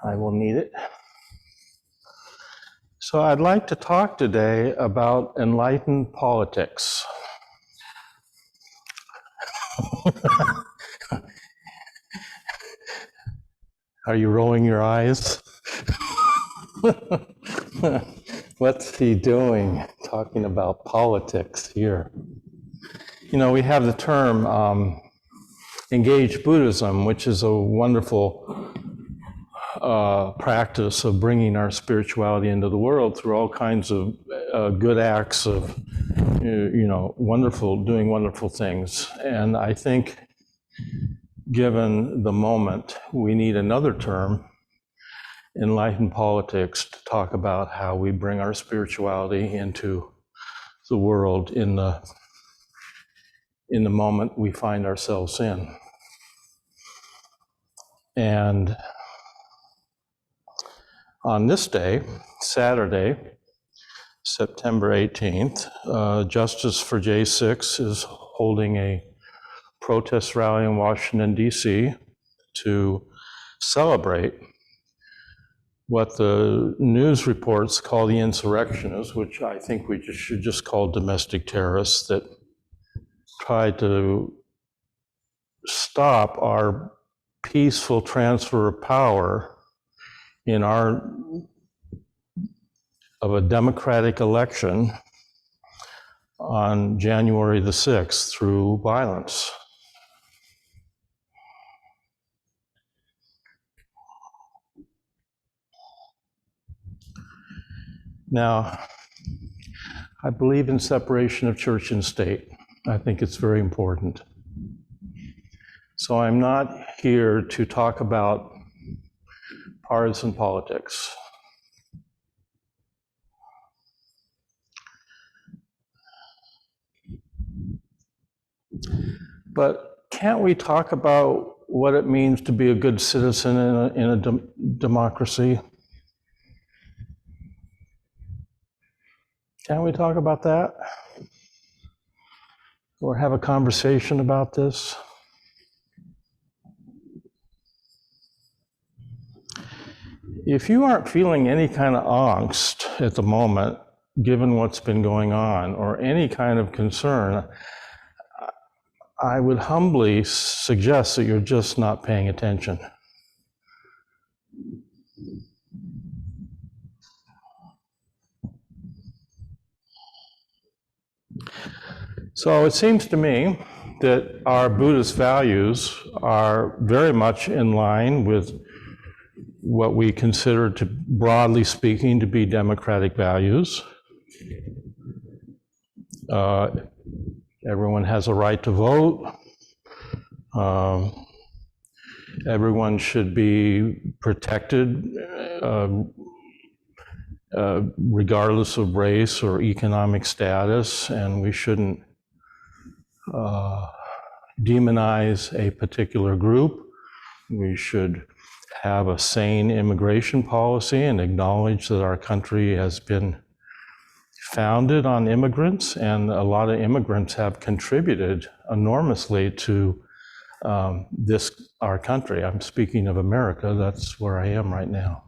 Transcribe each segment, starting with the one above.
I will need it. So I'd like to talk today about enlightened politics. Are you rolling your eyes? What's he doing talking about politics here? You know, we have the term engaged Buddhism, which is a wonderful practice of bringing our spirituality into the world through all kinds of good acts of, doing wonderful things. And I think, given the moment, we need another term, enlightened politics, to talk about how we bring our spirituality into the world in the moment we find ourselves in. And on this day, Saturday, September 18th, Justice for J6 is holding a protest rally in Washington, D.C. to celebrate what the news reports call the insurrectionists, which I think we should just call domestic terrorists, that tried to stop our peaceful transfer of power of a democratic election on January the 6th through violence. Now, I believe in separation of church and state. I think it's very important. So I'm not here to talk about partisan politics. But can't we talk about what it means to be a good citizen in a democracy? Can we talk about that? Or have a conversation about this? If you aren't feeling any kind of angst at the moment, given what's been going on, or any kind of concern, I would humbly suggest that you're just not paying attention. So it seems to me that our Buddhist values are very much in line with what we consider to, broadly speaking, to be democratic values. Everyone has a right to vote. Everyone should be protected regardless of race or economic status, and we shouldn't demonize a particular group. We should have a sane immigration policy and acknowledge that our country has been founded on immigrants, and a lot of immigrants have contributed enormously to our country. I'm speaking of America, that's where I am right now.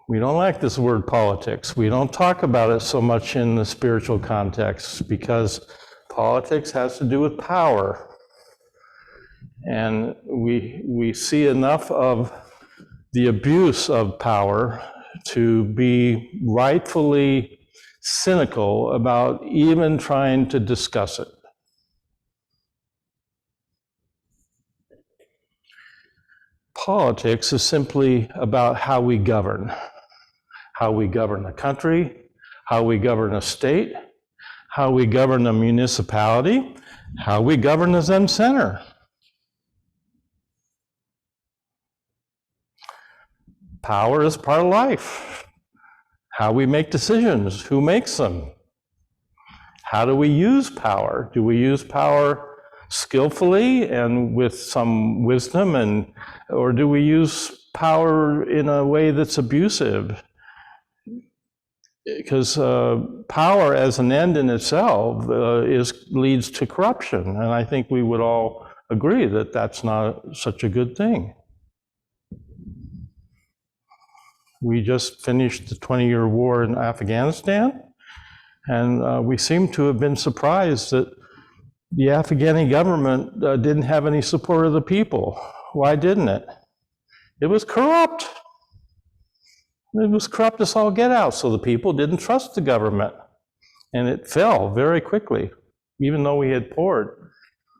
We don't like this word politics. We don't talk about it so much in the spiritual context because politics has to do with power. And we see enough of the abuse of power to be rightfully cynical about even trying to discuss it. Politics is simply about how we govern a country, how we govern a state, how we govern a municipality, how we govern a Zen center. Power is part of life. How we make decisions, who makes them? How do we use power? Do we use power skillfully and with some wisdom, or do we use power in a way that's abusive? because power as an end in itself leads to corruption, and I think we would all agree that that's not such a good thing. We just finished the 20-year war in Afghanistan, and we seem to have been surprised that the Afghani government didn't have any support of the people. Why didn't it? It was corrupt. It was corrupt as all get out, so the people didn't trust the government. And it fell very quickly, even though we had poured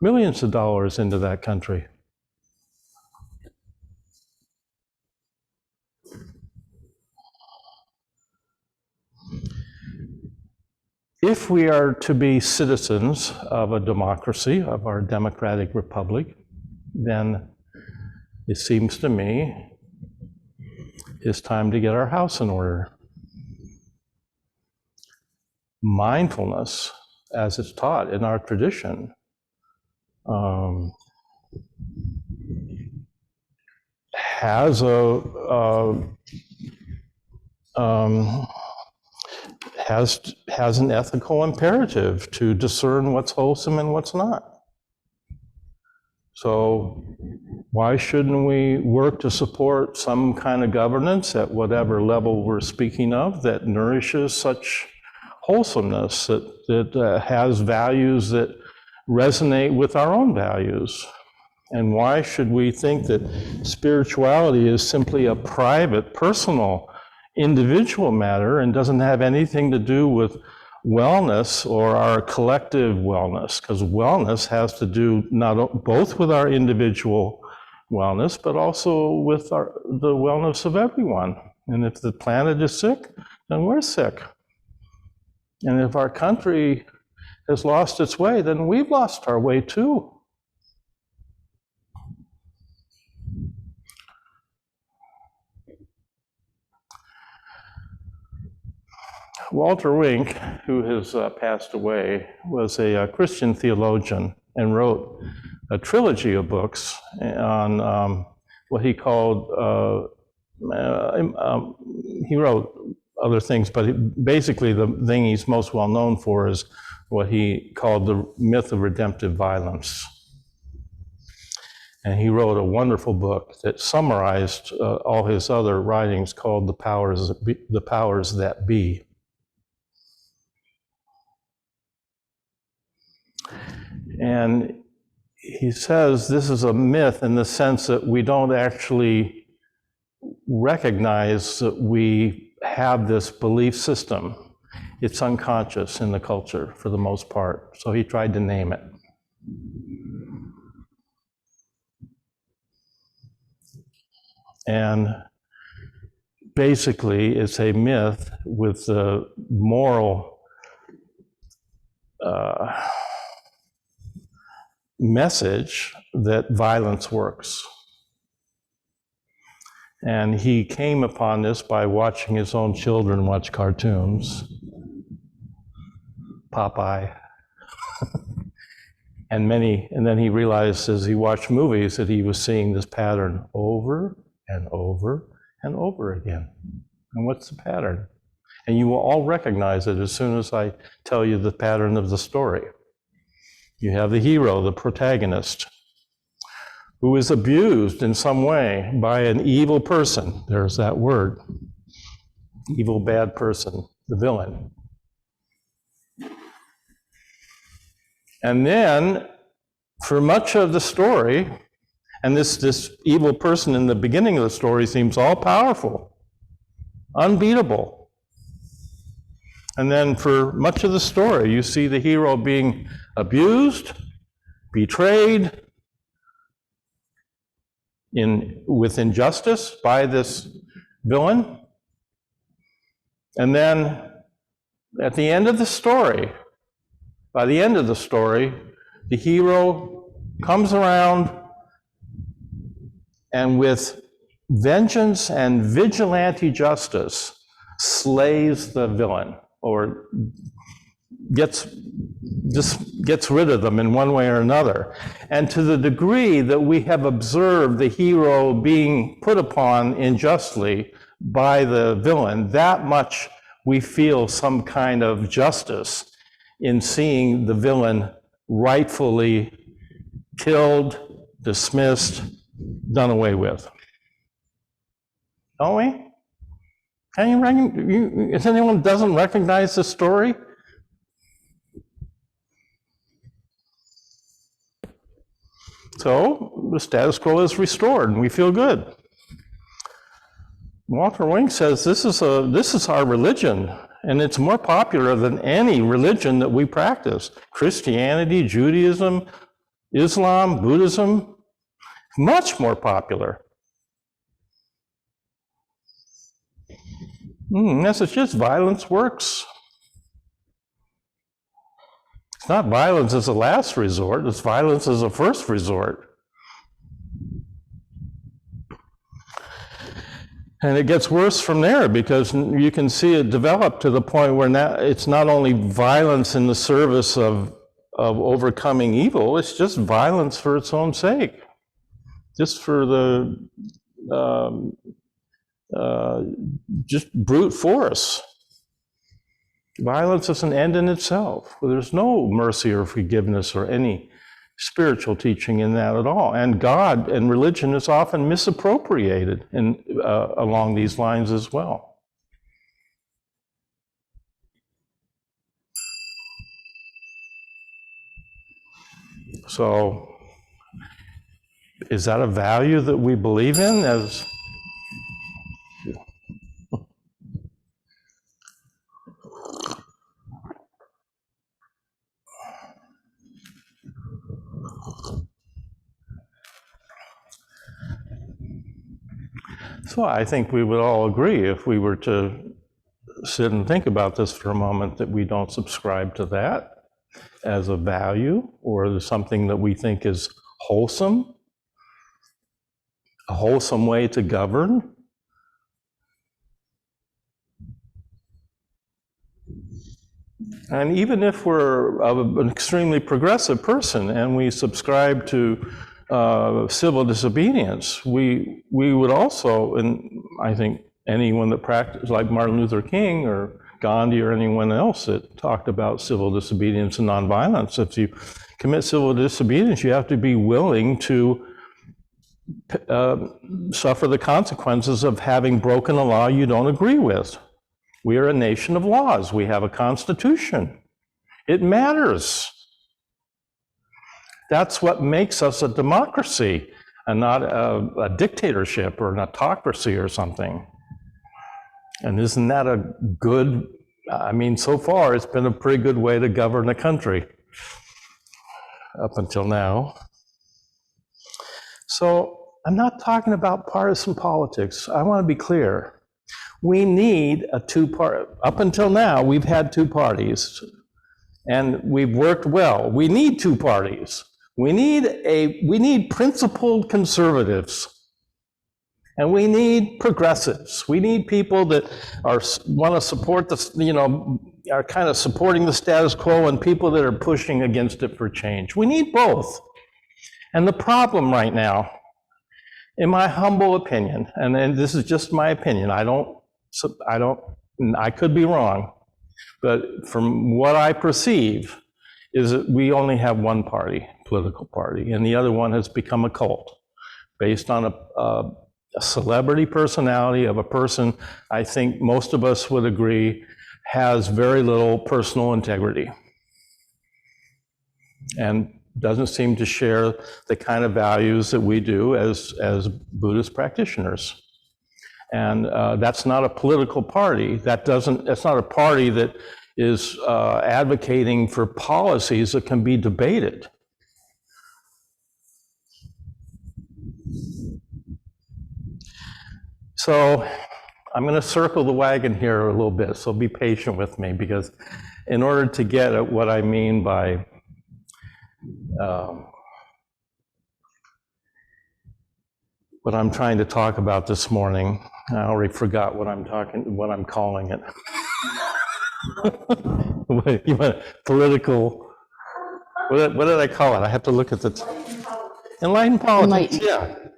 millions of dollars into that country. If we are to be citizens of a democracy, of our democratic republic, then it seems to me it's time to get our house in order. Mindfulness, as it's taught in our tradition, has an ethical imperative to discern what's wholesome and what's not. So why shouldn't we work to support some kind of governance at whatever level we're speaking of that nourishes such wholesomeness, that has values that resonate with our own values? And why should we think that spirituality is simply a private, personal, individual matter and doesn't have anything to do with wellness or our collective wellness? Because wellness has to do both with our individual wellness, but also with the wellness of everyone. And if the planet is sick, then we're sick. And if our country has lost its way, then we've lost our way too. Walter Wink, who has passed away, was a Christian theologian and wrote a trilogy of books on what he called, he wrote other things, but basically the thing he's most well known for is what he called the myth of redemptive violence. And he wrote a wonderful book that summarized all his other writings called The Powers That Be. And he says this is a myth in the sense that we don't actually recognize that we have this belief system. It's unconscious in the culture for the most part. So he tried to name it. And basically, it's a myth with the moral message that violence works. And he came upon this by watching his own children watch cartoons, Popeye, and then he realized as he watched movies that he was seeing this pattern over and over and over again. And what's the pattern? And you will all recognize it as soon as I tell you the pattern of the story. You have the hero, the protagonist, who is abused in some way by an evil person. There's that word. Evil, bad person, the villain. And then, for much of the story, and this evil person in the beginning of the story seems all-powerful, unbeatable. And then for much of the story, you see the hero being abused, betrayed, with injustice by this villain. And then at the end of the story, by the end of the story, the hero comes around and with vengeance and vigilante justice slays the villain, or gets rid of them in one way or another. And to the degree that we have observed the hero being put upon unjustly by the villain, that much we feel some kind of justice in seeing the villain rightfully killed, dismissed, done away with. Don't we? If anyone doesn't recognize this story? So the status quo is restored and we feel good. Walter Wink says this is our religion, and it's more popular than any religion that we practice. Christianity, Judaism, Islam, Buddhism, much more popular. Yes, it's just violence works. It's not violence as a last resort, it's violence as a first resort. And it gets worse from there because you can see it develop to the point where now it's not only violence in the service of overcoming evil, it's just violence for its own sake. Just for the just brute force. Violence is an end in itself. There's no mercy or forgiveness or any spiritual teaching in that at all. And God and religion is often misappropriated along these lines as well. So, is that a value that we believe in as... So I think we would all agree, if we were to sit and think about this for a moment, that we don't subscribe to that as a value or something that we think is wholesome, a wholesome way to govern. And even if we're an extremely progressive person and we subscribe to civil disobedience, we would also, and I think anyone that practiced, like Martin Luther King or Gandhi or anyone else that talked about civil disobedience and nonviolence, if you commit civil disobedience, you have to be willing to suffer the consequences of having broken a law you don't agree with. We are a nation of laws. We have a constitution. It matters. That's what makes us a democracy and not a dictatorship or an autocracy or something. And isn't that a good, I mean, so far it's been a pretty good way to govern a country up until now. So I'm not talking about partisan politics. I want to be clear. We need a two-party, up until now we've had two parties and we've worked well. We need two parties. We need principled conservatives, and we need progressives. We need people that want to support are kind of supporting the status quo, and people that are pushing against it for change. We need both. And the problem right now, in my humble opinion, and this is just my opinion, I could be wrong, but from what I perceive, is that we only have one political party, and the other one has become a cult based on a celebrity personality of a person I think most of us would agree has very little personal integrity and doesn't seem to share the kind of values that we do as Buddhist practitioners. And that's not a political party. That's not a party that is advocating for policies that can be debated. So I'm going to circle the wagon here a little bit, so be patient with me, because in order to get at what I mean by what I'm trying to talk about this morning, I already forgot what I'm calling it. You want political, what did I call it? I have to look at the Enlightened Politics.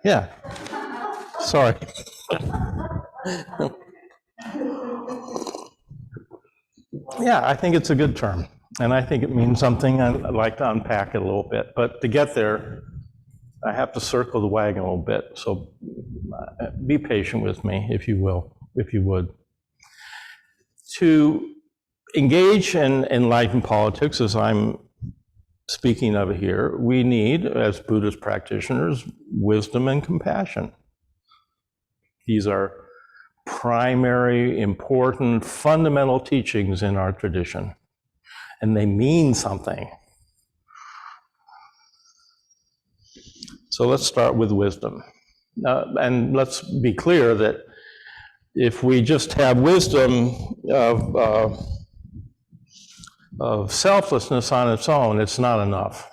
Yeah. Sorry. Yeah, I think it's a good term. And I think it means something. I'd like to unpack it a little bit. But to get there, I have to circle the wagon a little bit. So be patient with me, if you will, if you would. To engage in enlightened politics, as I'm speaking of here, we need, as Buddhist practitioners, wisdom and compassion. These are primary, important, fundamental teachings in our tradition, and they mean something. So let's start with wisdom. And let's be clear that if we just have wisdom of selflessness on its own, it's not enough.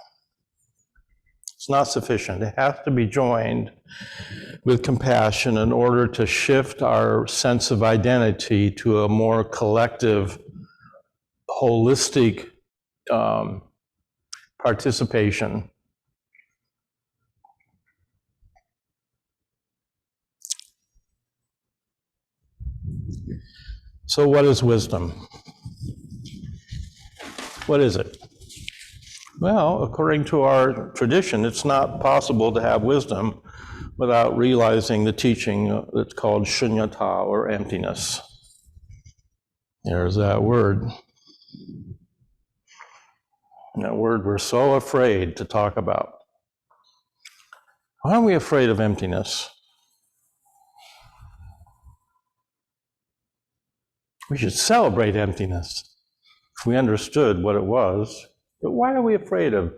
It's not sufficient. It has to be joined with compassion in order to shift our sense of identity to a more collective, holistic participation. So what is wisdom? What is it? Well, according to our tradition, it's not possible to have wisdom without realizing the teaching that's called shunyata, or emptiness. There's that word. That word we're so afraid to talk about. Why are we afraid of emptiness? We should celebrate emptiness if we understood what it was. But why are we afraid of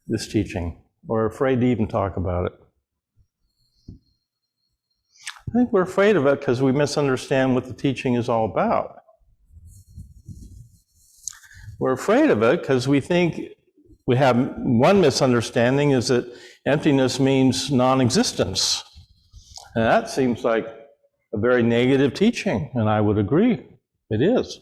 this teaching, or afraid to even talk about it? I think we're afraid of it because we misunderstand what the teaching is all about. We're afraid of it because we think we have one misunderstanding is that emptiness means non-existence. And that seems like a very negative teaching, and I would agree, it is.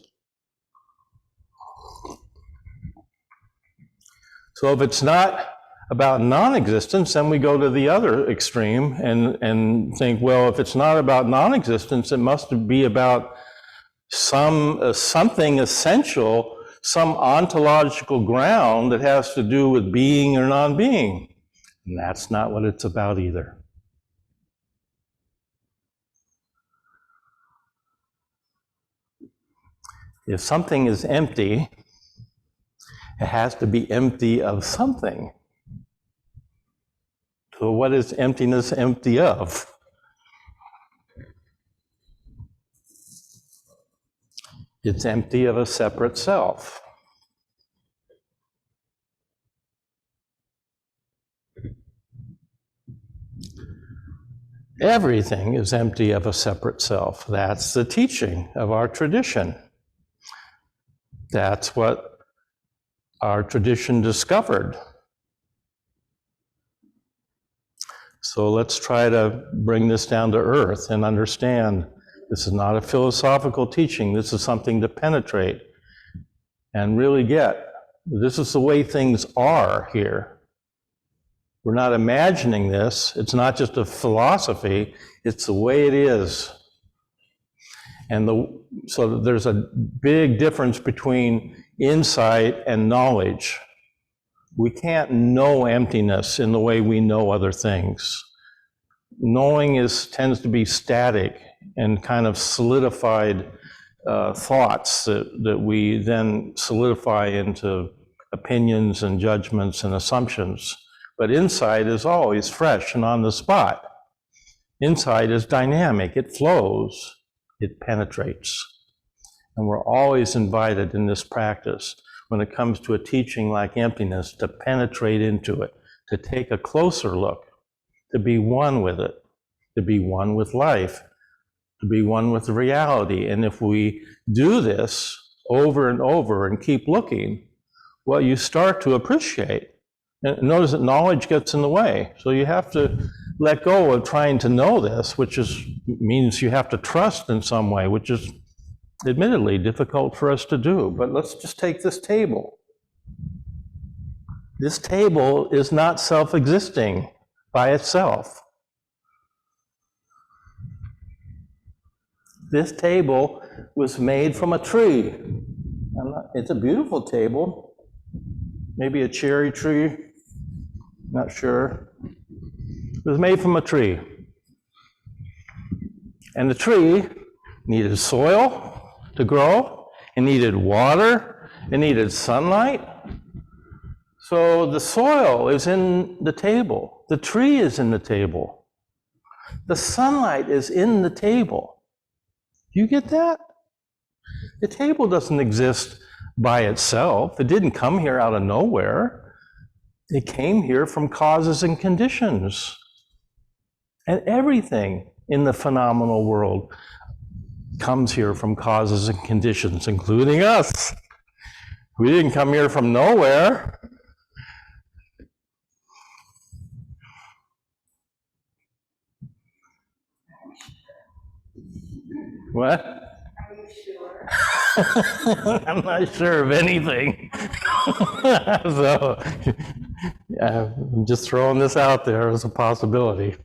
So if it's not about non-existence, then we go to the other extreme and think, well, if it's not about non-existence, it must be about something essential, some ontological ground that has to do with being or non-being. And that's not what it's about either. If something is empty, it has to be empty of something. So what is emptiness empty of? It's empty of a separate self. Everything is empty of a separate self. That's the teaching of our tradition. That's what our tradition discovered. So let's try to bring this down to earth and understand this is not a philosophical teaching. This is something to penetrate and really get. This is the way things are here. We're not imagining this. It's not just a philosophy. It's the way it is. And so there's a big difference between insight and knowledge. We can't know emptiness in the way we know other things. Knowing tends to be static and kind of solidified thoughts that we then solidify into opinions and judgments and assumptions. But insight is always fresh and on the spot. Insight is dynamic, it flows, it penetrates. And we're always invited in this practice, when it comes to a teaching like emptiness, to penetrate into it, to take a closer look, to be one with it, to be one with life, to be one with reality. And if we do this over and over and keep looking, well, you start to appreciate. And notice that knowledge gets in the way. So you have to let go of trying to know this, which means you have to trust in some way, which is admittedly difficult for us to do. But let's just take this table. This table is not self-existing by itself. This table was made from a tree. It's a beautiful table. Maybe a cherry tree, not sure. It was made from a tree. And the tree needed soil to grow, it needed water, it needed sunlight. So the soil is in the table, the tree is in the table, the sunlight is in the table. You get that? The table doesn't exist by itself. It didn't come here out of nowhere. It came here from causes and conditions. And everything in the phenomenal world comes here from causes and conditions, including us. We didn't come here from nowhere. What? Are you sure? I'm not sure of anything. So, I'm just throwing this out there as a possibility.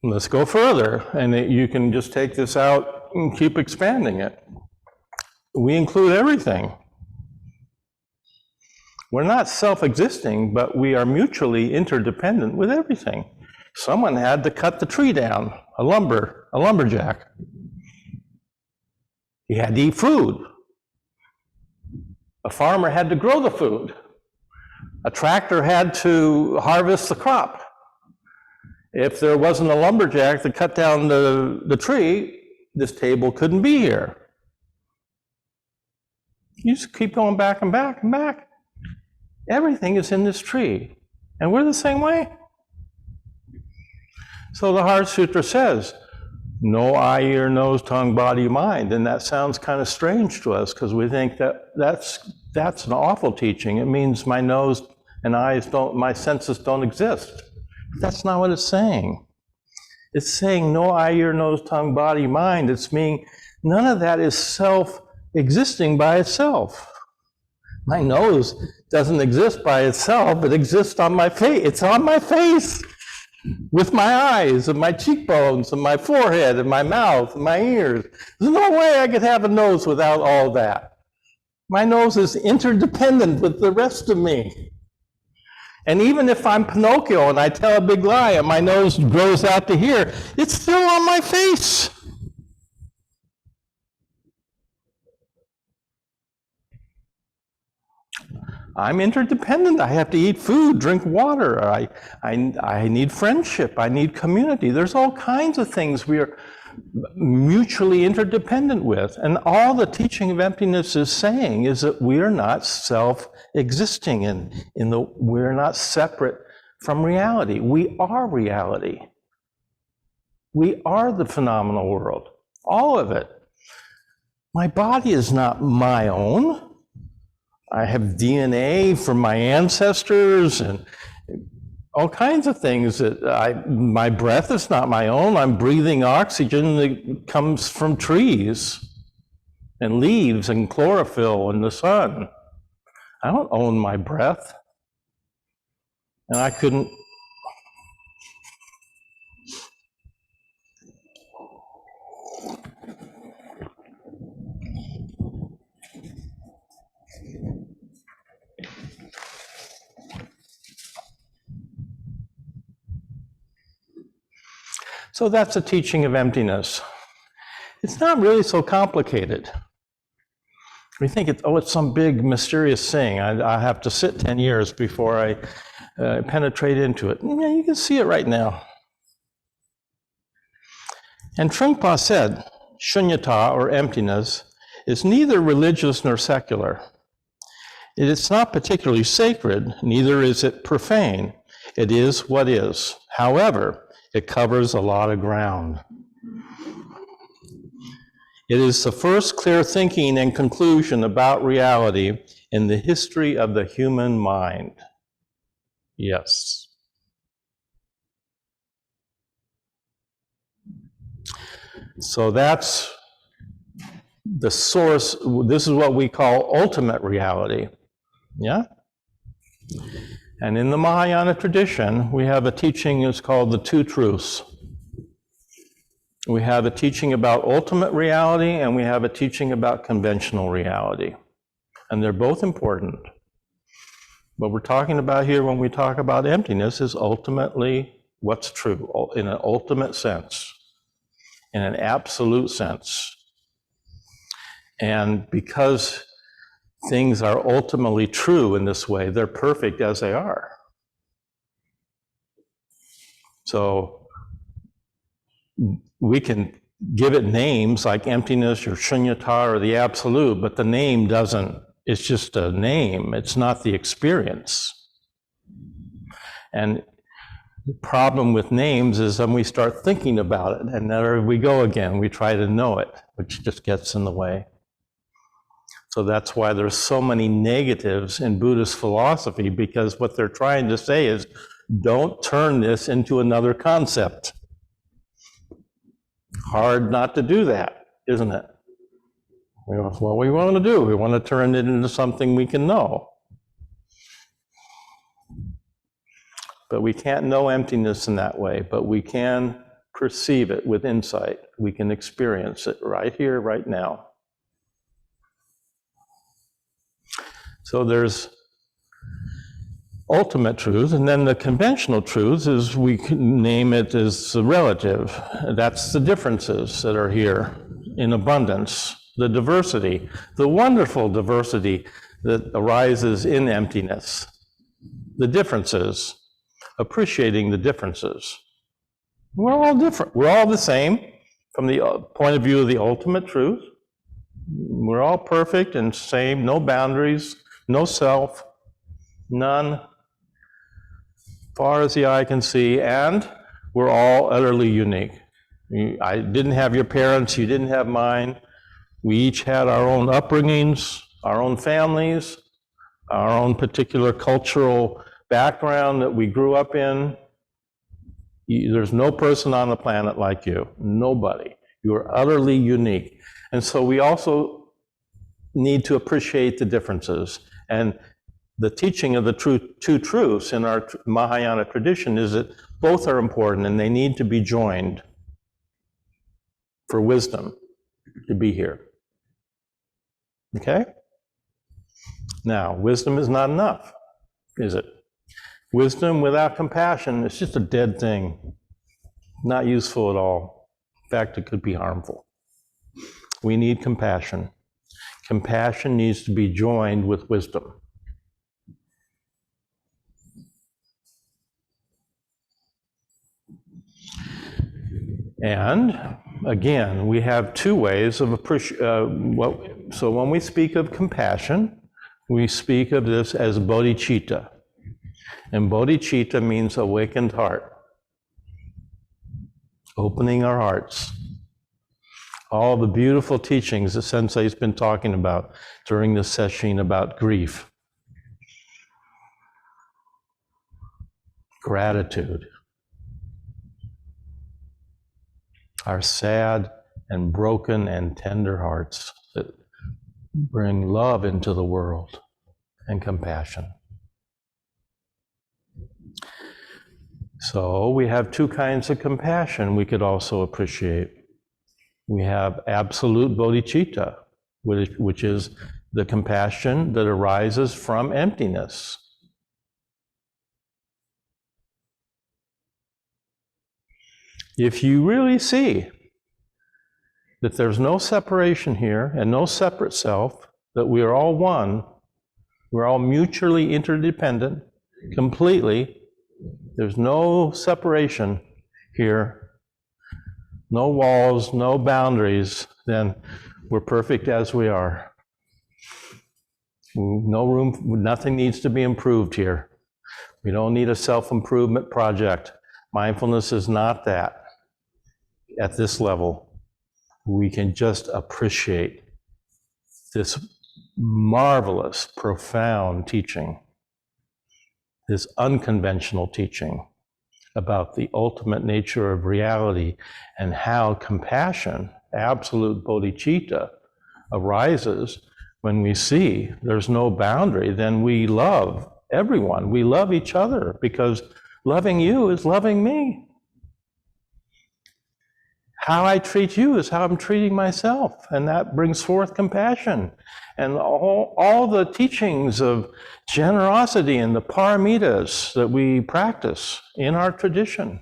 Let's go further, and you can just take this out and keep expanding it. We include everything. We're not self-existing, but we are mutually interdependent with everything. Someone had to cut the tree down, a lumberjack. He had to eat food. A farmer had to grow the food. A tractor had to harvest the crop. If there wasn't a lumberjack to cut down the tree, this table couldn't be here. You just keep going back and back and back. Everything is in this tree, and we're the same way. So the Heart Sutra says, no eye, ear, nose, tongue, body, mind, and that sounds kind of strange to us because we think that's an awful teaching. It means my nose and eyes my senses don't exist. That's not what it's saying. It's saying no eye, ear, nose, tongue, body, mind. It's meaning none of that is self-existing by itself. My nose doesn't exist by itself. It exists on my face. It's on my face with my eyes and my cheekbones and my forehead and my mouth and my ears. There's no way I could have a nose without all that. My nose is interdependent with the rest of me. And even if I'm Pinocchio and I tell a big lie and my nose grows out to here, it's still on my face. I'm interdependent. I have to eat food, drink water. I need friendship. I need community. There's all kinds of things we are mutually interdependent with. And all the teaching of emptiness is saying is that we are not self-existing we're not separate from reality. We are reality. We are the phenomenal world, all of it. My body is not my own. I have DNA from my ancestors and all kinds of things that my breath is not my own. I'm breathing oxygen that comes from trees and leaves and chlorophyll and the sun. I don't own my breath. And I couldn't. So that's a teaching of emptiness. It's not really so complicated. We think it's some big mysterious thing. I have to sit 10 years before I penetrate into it. Yeah, you can see it right now. And Trungpa said, shunyata, or emptiness, is neither religious nor secular. It's not particularly sacred, neither is it profane. It is what is. However, it covers a lot of ground. It is the first clear thinking and conclusion about reality in the history of the human mind. Yes. So that's the source. This is what we call ultimate reality. Yeah? And in the Mahayana tradition, we have a teaching that's called the Two Truths. We have a teaching about ultimate reality, and we have a teaching about conventional reality. And they're both important. What we're talking about here when we talk about emptiness is ultimately what's true, in an ultimate sense, in an absolute sense. And because things are ultimately true in this way, they're perfect as they are. So we can give it names like emptiness or shunyata or the absolute, but the name doesn't, it's just a name, it's not the experience. And the problem with names is when we start thinking about it, and there we go again, we try to know it, which just gets in the way. So that's why there's so many negatives in Buddhist philosophy, because what they're trying to say is, don't turn this into another concept. Hard not to do that, isn't it? That's what we want to do. We want to turn it into something we can know. But we can't know emptiness in that way, but we can perceive it with insight. We can experience it right here, right now. So there's ultimate truth, and then the conventional truth is, we can name it as relative. That's the differences that are here in abundance, the diversity, the wonderful diversity that arises in emptiness, the differences, appreciating the differences. We're all different. We're all the same from the point of view of the ultimate truth. We're all perfect and same, no boundaries, no self, none, far as the eye can see, and we're all utterly unique. I didn't have your parents, you didn't have mine. We each had our own upbringings, our own families, our own particular cultural background that we grew up in. There's no person on the planet like you, nobody. You are utterly unique. And so we also need to appreciate the differences. And the teaching of the two truths in our Mahayana tradition is that both are important and they need to be joined for wisdom to be here. Okay? Now, wisdom is not enough, is it? Wisdom without compassion is just a dead thing, not useful at all. In fact, it could be harmful. We need compassion. Compassion needs to be joined with wisdom. And again, we have two ways of appreciating. So when we speak of compassion, we speak of this as bodhicitta. And bodhicitta means awakened heart, opening our hearts. All the beautiful teachings that Sensei's been talking about during this session about grief, gratitude, our sad and broken and tender hearts that bring love into the world and compassion. So we have two kinds of compassion we could also appreciate. We have absolute bodhicitta, which is the compassion that arises from emptiness. If you really see that there's no separation here and no separate self, that we are all one, we're all mutually interdependent, completely, there's no separation here, no walls, no boundaries, then we're perfect as we are. No room, nothing needs to be improved here. We don't need a self-improvement project. Mindfulness is not that. At this level, we can just appreciate this marvelous, profound teaching, this unconventional teaching about the ultimate nature of reality and how compassion, absolute bodhicitta, arises when we see there's no boundary. Then we love everyone. We love each other because loving you is loving me. How I treat you is how I'm treating myself, and that brings forth compassion. And all the teachings of generosity and the paramitas that we practice in our tradition.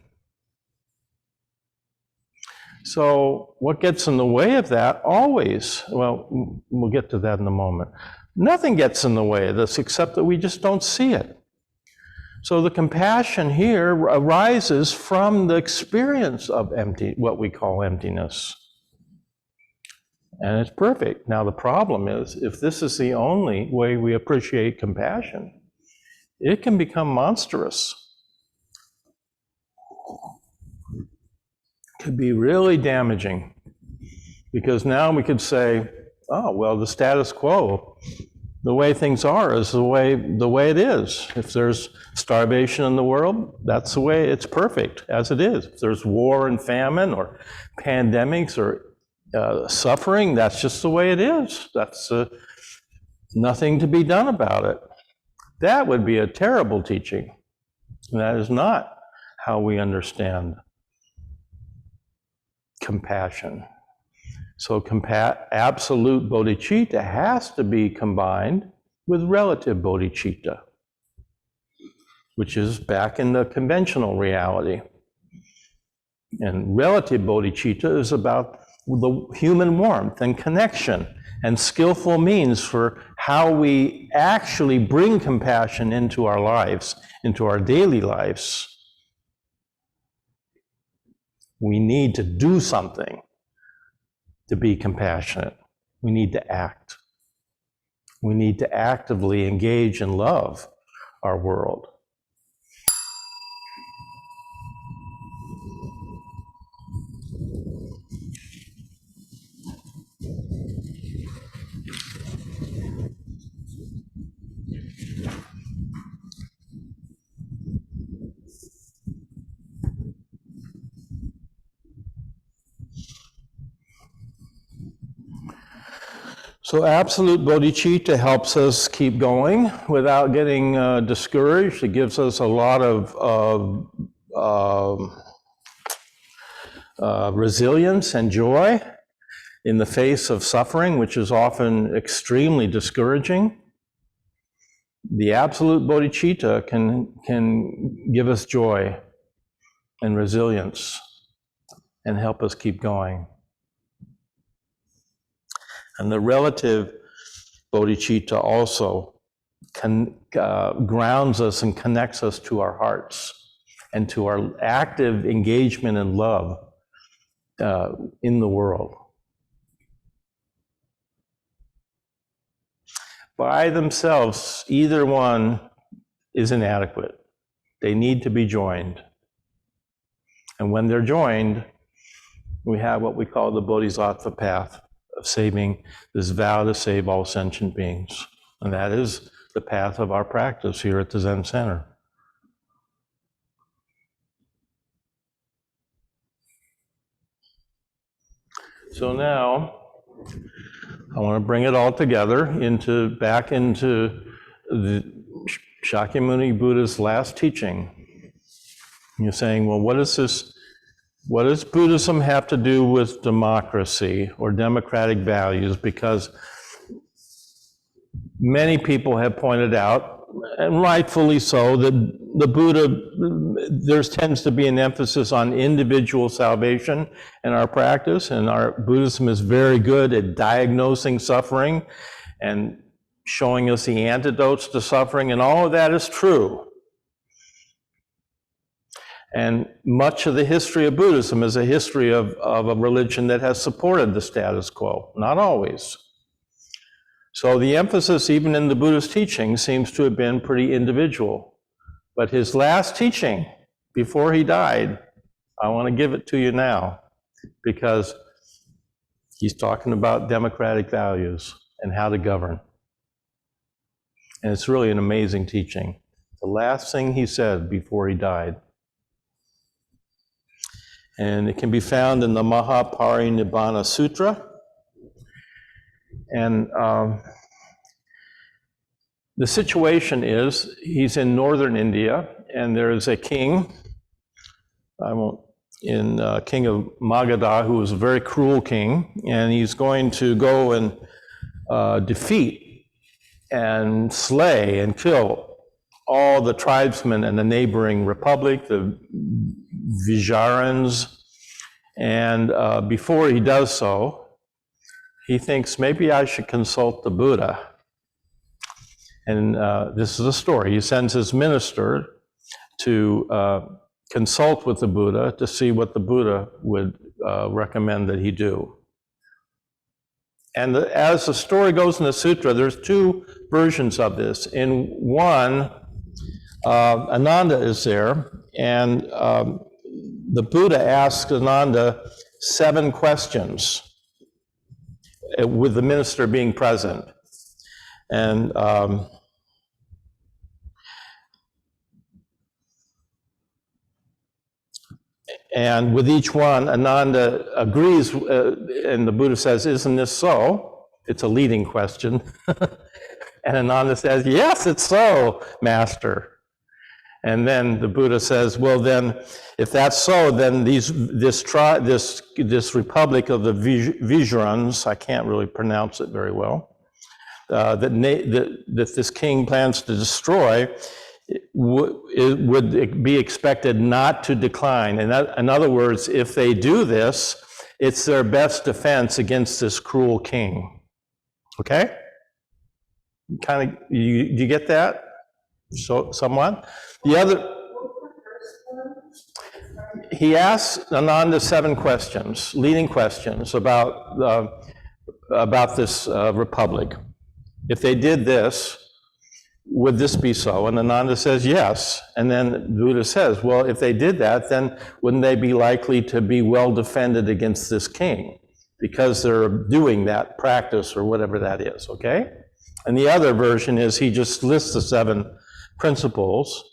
So what gets in the way of that always, well, we'll get to that in a moment. Nothing gets in the way of this except that we just don't see it. So the compassion here arises from the experience of what we call emptiness. And it's perfect. Now the problem is, if this is the only way we appreciate compassion, it can become monstrous. It could be really damaging. Because now we could say, oh, well, the status quo, the way things are is the way it is. If there's starvation in the world, that's the way it's perfect, as it is. If there's war and famine or pandemics or suffering, that's just the way it is. That's nothing to be done about it. That would be a terrible teaching. And that is not how we understand compassion. So absolute bodhicitta has to be combined with relative bodhicitta, which is back in the conventional reality. And relative bodhicitta is about the human warmth and connection and skillful means for how we actually bring compassion into our lives, into our daily lives. We need to do something to be compassionate. We need to act. We need to actively engage and love our world. So absolute bodhicitta helps us keep going without getting discouraged. It gives us a lot of resilience and joy in the face of suffering, which is often extremely discouraging. The absolute bodhicitta can give us joy and resilience and help us keep going. And the relative bodhicitta also grounds us and connects us to our hearts and to our active engagement and love in the world. By themselves, either one is inadequate. They need to be joined. And when they're joined, we have what we call the bodhisattva path of saving, this vow to save all sentient beings. And that is the path of our practice here at the Zen Center. So now, I want to bring it all together back into the Shakyamuni Buddha's last teaching. You're saying, well, what does Buddhism have to do with democracy or democratic values? Because many people have pointed out, and rightfully so, that the Buddha, there tends to be an emphasis on individual salvation in our practice, and our Buddhism is very good at diagnosing suffering and showing us the antidotes to suffering, and all of that is true. And much of the history of Buddhism is a history of a religion that has supported the status quo, not always. So the emphasis, even in the Buddhist teaching, seems to have been pretty individual. But his last teaching, before he died, I want to give it to you now, because he's talking about democratic values and how to govern. And it's really an amazing teaching. The last thing he said before he died. And it can be found in the Mahaparinibbana Sutra. And the situation is, he's in northern India, and there is a king. I won't king of Magadha, who was a very cruel king, and he's going to go and defeat and slay and kill all the tribesmen in the neighboring republic, the Vijarans. And before he does so, he thinks, maybe I should consult the Buddha. And this is a story. He sends his minister to consult with the Buddha to see what the Buddha would recommend that he do. And as the story goes in the sutra, there's two versions of this. In one, Ananda is there, and the Buddha asks Ananda 7 questions, with the minister being present. And with each one, Ananda agrees, and the Buddha says, isn't this so? It's a leading question. And Ananda says, yes, it's so, Master. And then the Buddha says, well, then, if that's so, then this republic of the Vijarans, I can't really pronounce it very well, that this king plans to destroy, would be expected not to decline. And in other words, if they do this, it's their best defense against this cruel king. Okay? Kind of, you get that? So, somewhat? The other, he asks Ananda 7 questions, leading questions about this republic. If they did this, would this be so? And Ananda says yes. And then the Buddha says, well, if they did that, then wouldn't they be likely to be well defended against this king? Because they're doing that practice or whatever that is, okay? And the other version is he just lists the 7 principles,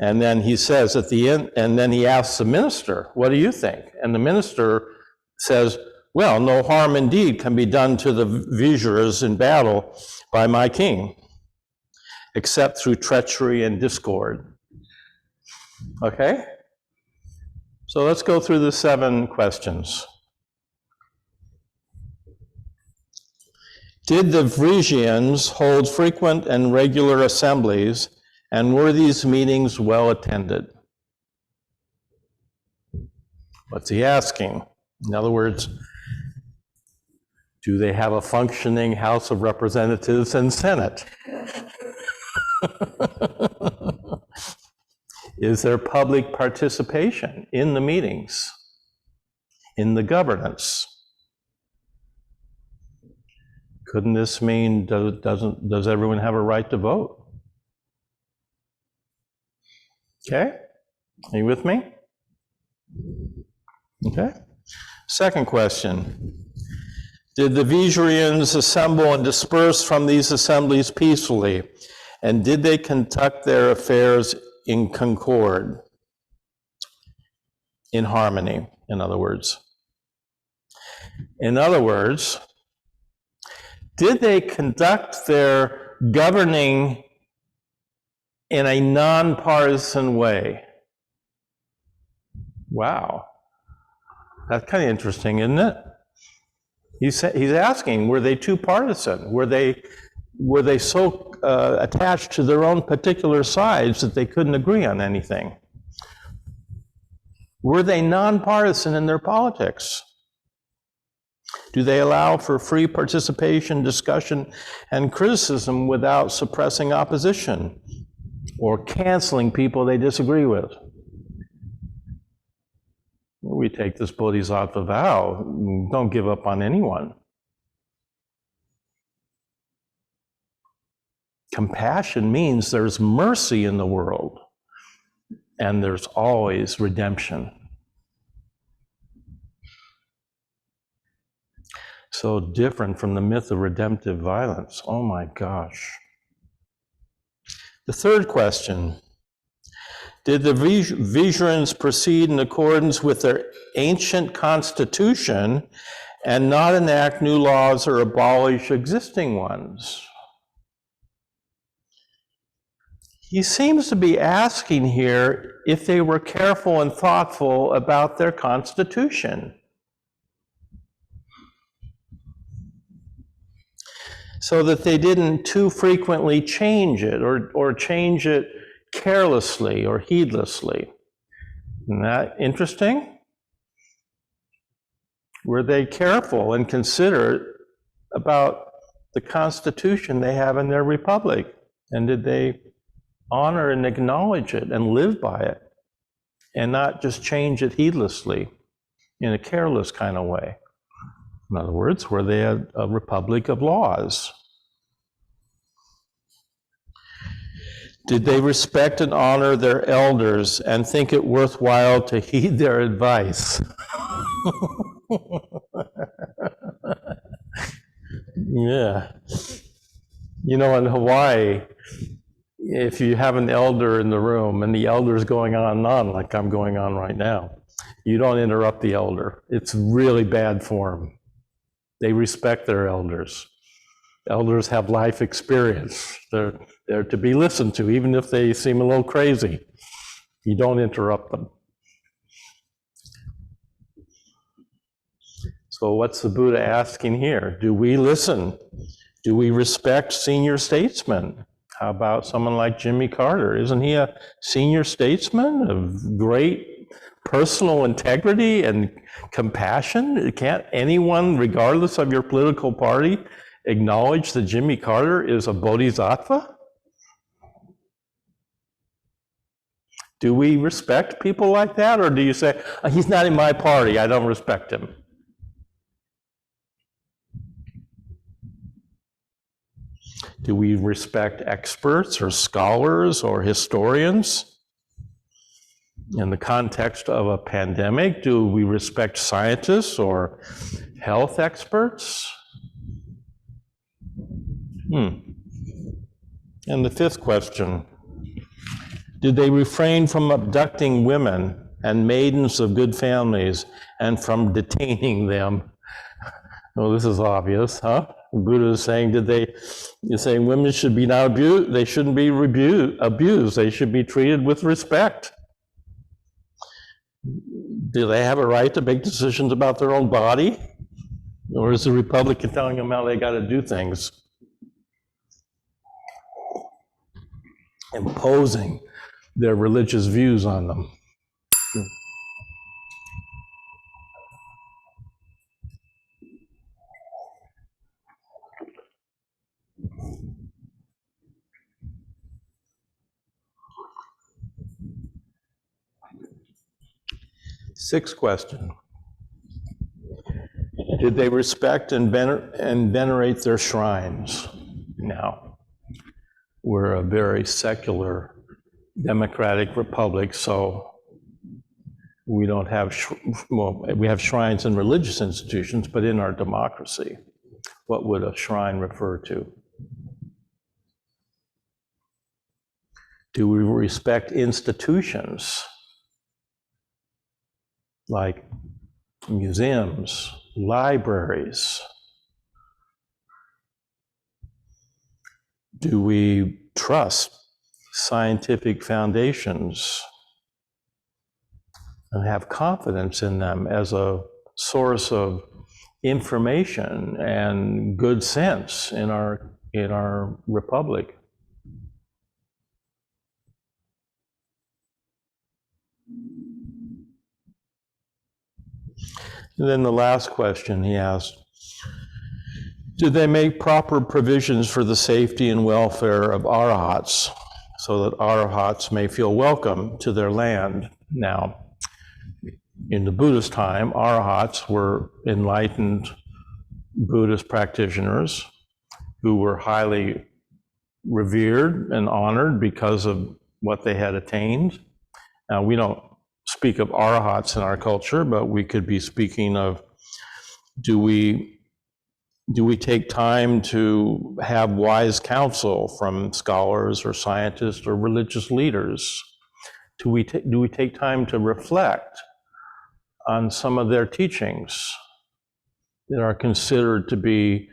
and then he says at the end, and then he asks the minister, what do you think? And the minister says, well, no harm indeed can be done to the Vijaras in battle by my king, except through treachery and discord. Okay? So let's go through the 7 questions. Did the Vrijayans hold frequent and regular assemblies, and were these meetings well attended? What's he asking? In other words, do they have a functioning House of Representatives and Senate? Is there public participation in the meetings, in the governance? Couldn't this mean does everyone have a right to vote? Okay, are you with me? Okay. Second question. Did the Vijayans assemble and disperse from these assemblies peacefully? And did they conduct their affairs in concord? In harmony, in other words. In other words, did they conduct their governing in a nonpartisan way? Wow. That's kind of interesting, isn't it? He's asking, were they too partisan? Were they so attached to their own particular sides that they couldn't agree on anything? Were they nonpartisan in their politics? Do they allow for free participation, discussion, and criticism without suppressing opposition or canceling people they disagree with? We take this Bodhisattva vow, don't give up on anyone. Compassion means there's mercy in the world, and there's always redemption. So different from the myth of redemptive violence. Oh my gosh. The third question. Did the Vijayans proceed in accordance with their ancient constitution and not enact new laws or abolish existing ones? He seems to be asking here if they were careful and thoughtful about their constitution. So that they didn't too frequently change it or change it carelessly or heedlessly. Isn't that interesting? Were they careful and considerate about the constitution they have in their republic? And did they honor and acknowledge it and live by it and not just change it heedlessly in a careless kind of way? In other words, were they a republic of laws? Did they respect and honor their elders and think it worthwhile to heed their advice? Yeah. You know, in Hawaii, if you have an elder in the room and the elder is going on and on like I'm going on right now, you don't interrupt the elder. It's really bad form. They respect their elders. Elders have life experience. They're to be listened to, even if they seem a little crazy. You don't interrupt them. So what's the Buddha asking here? Do we listen? Do we respect senior statesmen? How about someone like Jimmy Carter? Isn't he a senior statesman of great personal integrity and compassion? Can't anyone, regardless of your political party, acknowledge that Jimmy Carter is a bodhisattva? Do we respect people like that? Or do you say, he's not in my party, I don't respect him? Do we respect experts or scholars or historians? In the context of a pandemic, do we respect scientists or health experts? And the fifth question, did they refrain from abducting women and maidens of good families and from detaining them? Well, this is obvious, huh? The Buddha is saying, you're saying women should be not abused, they shouldn't be abused, they should be treated with respect. Do they have a right to make decisions about their own body? Or is the Republican telling them how they got to do things? Imposing their religious views on them. Sixth question. Did they respect and venerate their shrines? Now, we're a very secular democratic republic, so we don't have, we have shrines in religious institutions, but in our democracy, what would a shrine refer to? Do we respect institutions like museums, libraries? Do we trust scientific foundations and have confidence in them as a source of information and good sense in our republic? And then the last question he asked, did they make proper provisions for the safety and welfare of arahats so that arahats may feel welcome to their land? Now, in the Buddhist time, arahats were enlightened Buddhist practitioners who were highly revered and honored because of what they had attained. Now, we don't speak of arahats in our culture, but we could be speaking of, do we take time to have wise counsel from scholars or scientists or religious leaders? Do we take time to reflect on some of their teachings that are considered to be,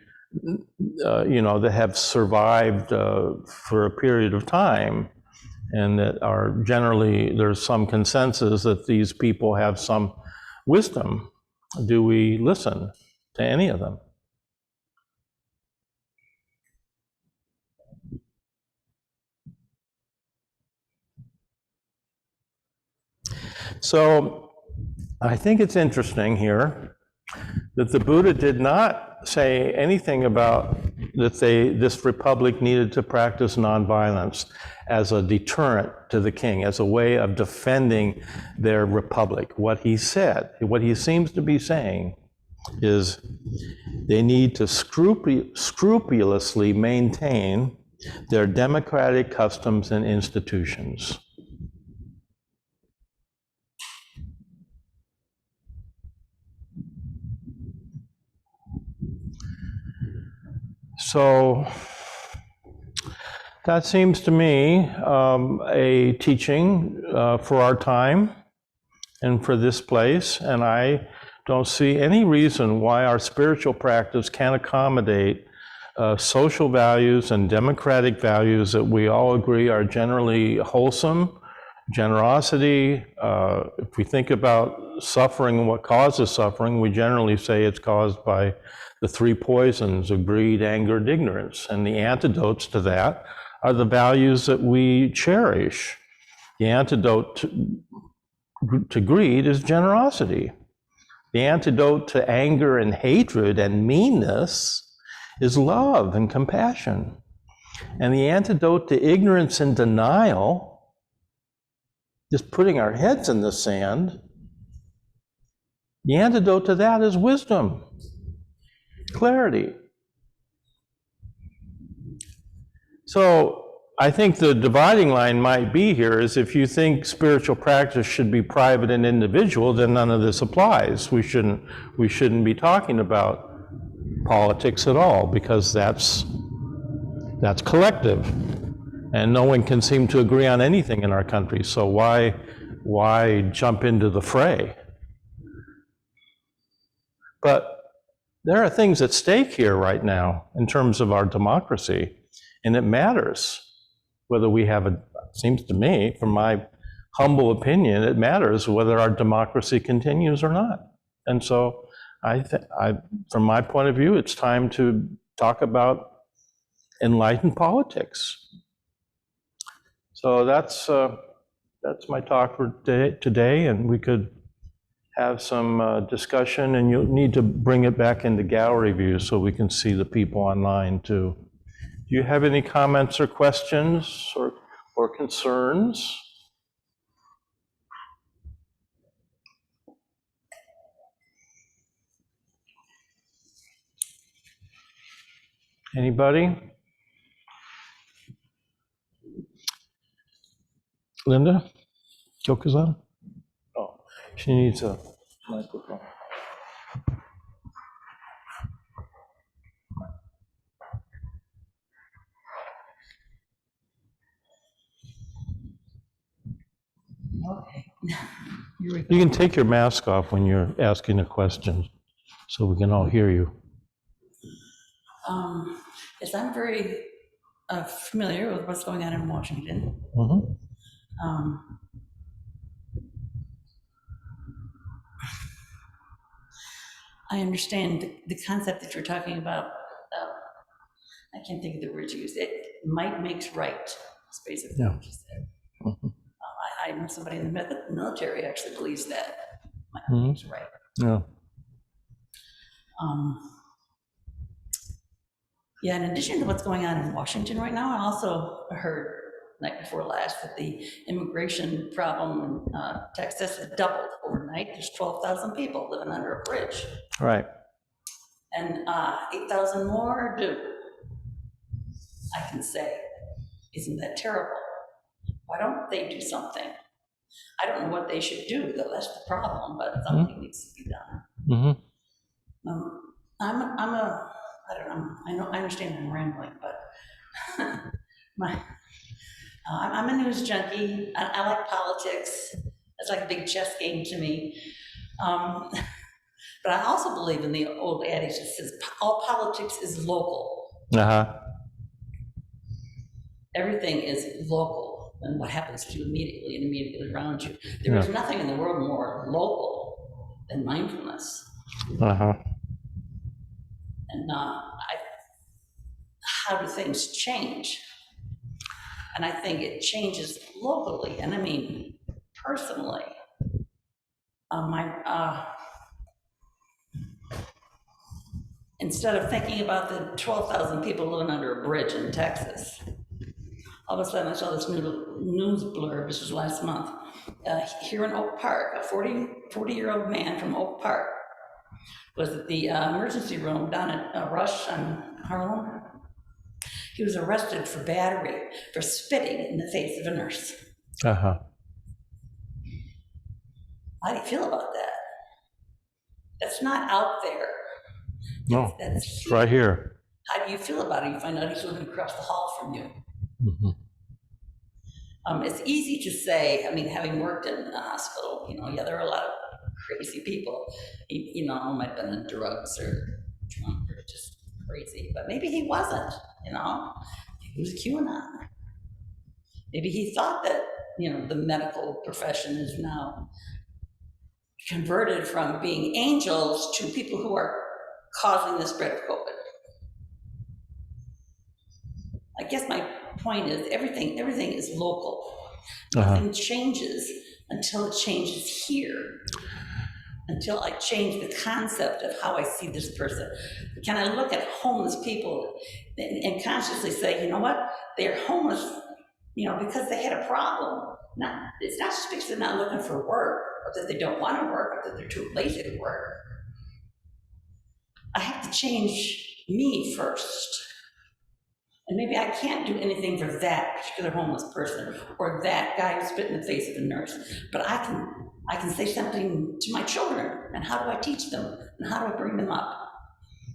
that have survived for a period of time and that are generally, there's some consensus that these people have some wisdom. Do we listen to any of them? So I think it's interesting here that the Buddha did not say anything about that this republic needed to practice nonviolence as a deterrent to the king, as a way of defending their republic. What he said, what he seems to be saying, is they need to scrupulously maintain their democratic customs and institutions. So that seems to me a teaching for our time and for this place, and I don't see any reason why our spiritual practice can't accommodate social values and democratic values that we all agree are generally wholesome. Generosity, if we think about suffering and what causes suffering, we generally say it's caused by the three poisons of greed, anger, and ignorance. And the antidotes to that are the values that we cherish. The antidote to greed is generosity. The antidote to anger and hatred and meanness is love and compassion. And the antidote to ignorance and denial, just putting our heads in the sand, the antidote to that is wisdom, clarity. So I think the dividing line might be here is if you think spiritual practice should be private and individual, then none of this applies. We shouldn't be talking about politics at all, because that's collective. And no one can seem to agree on anything in our country, so why jump into the fray? But there are things at stake here right now in terms of our democracy, and it matters whether we have seems to me, from my humble opinion, it matters whether our democracy continues or not. And so from my point of view, it's time to talk about enlightened politics. So that's my talk for today, and we could have some discussion, and you'll need to bring it back into gallery view so we can see the people online too. Do you have any comments or questions or concerns? Anybody? Linda? Yokozan? Oh, she needs a microphone. Okay. You can take your mask off when you're asking a question so we can all hear you. Yes, I'm very familiar with what's going on in Washington. Mm-hmm. I understand the concept that you're talking about. I can't think of the words you used. Might makes right. That's basically what you said. Mm-hmm. I know somebody in the military actually believes that. Might Mm-hmm. makes right. Yeah. Yeah, in addition to what's going on in Washington right now, I also heard night before last that the immigration problem in Texas had doubled overnight. There's 12,000 people living under a bridge. Right. And 8,000 more do. I can say, isn't that terrible? Why don't they do something? I don't know what they should do, though. That's the problem, but something needs to be done. Mm-hmm. I don't know. I understand I'm rambling, but I'm a news junkie. I like politics. It's like a big chess game to me. But I also believe in the old adage that says all politics is local. Uh-huh. Everything is local. than what happens to you immediately and immediately around you. There is nothing in the world more local than mindfulness. Uh-huh. And how do things change? And I think it changes locally, and I mean personally. Instead of thinking about the 12,000 people living under a bridge in Texas, all of a sudden I saw this new news blurb, this was last month, here in Oak Park, a 40-year-old man from Oak Park was at the emergency room down at Rush on Harlem. He was arrested for battery, for spitting in the face of a nurse. Uh-huh. How do you feel about that? That's not out there. No, That's it's right here. How do you feel about it? You find out he's living across the hall from you. Mm-hmm. It's easy to say, I mean, having worked in a hospital, there are a lot of crazy people. He might have been on drugs or drunk or just crazy, but maybe he wasn't, He was QAnon. Maybe he thought that, the medical profession is now converted from being angels to people who are causing the spread of COVID. I guess my point is everything is local. Nothing changes until it changes here. Until I change the concept of how I see this person. Can I look at homeless people and consciously say, you know what, they're homeless, because they had a problem. Now, it's not just because they're not looking for work, or that they don't want to work, or that they're too lazy to work. I have to change me first. And maybe I can't do anything for that particular homeless person or that guy who spit in the face of a nurse, but I can say something to my children. And how do I teach them? And how do I bring them up?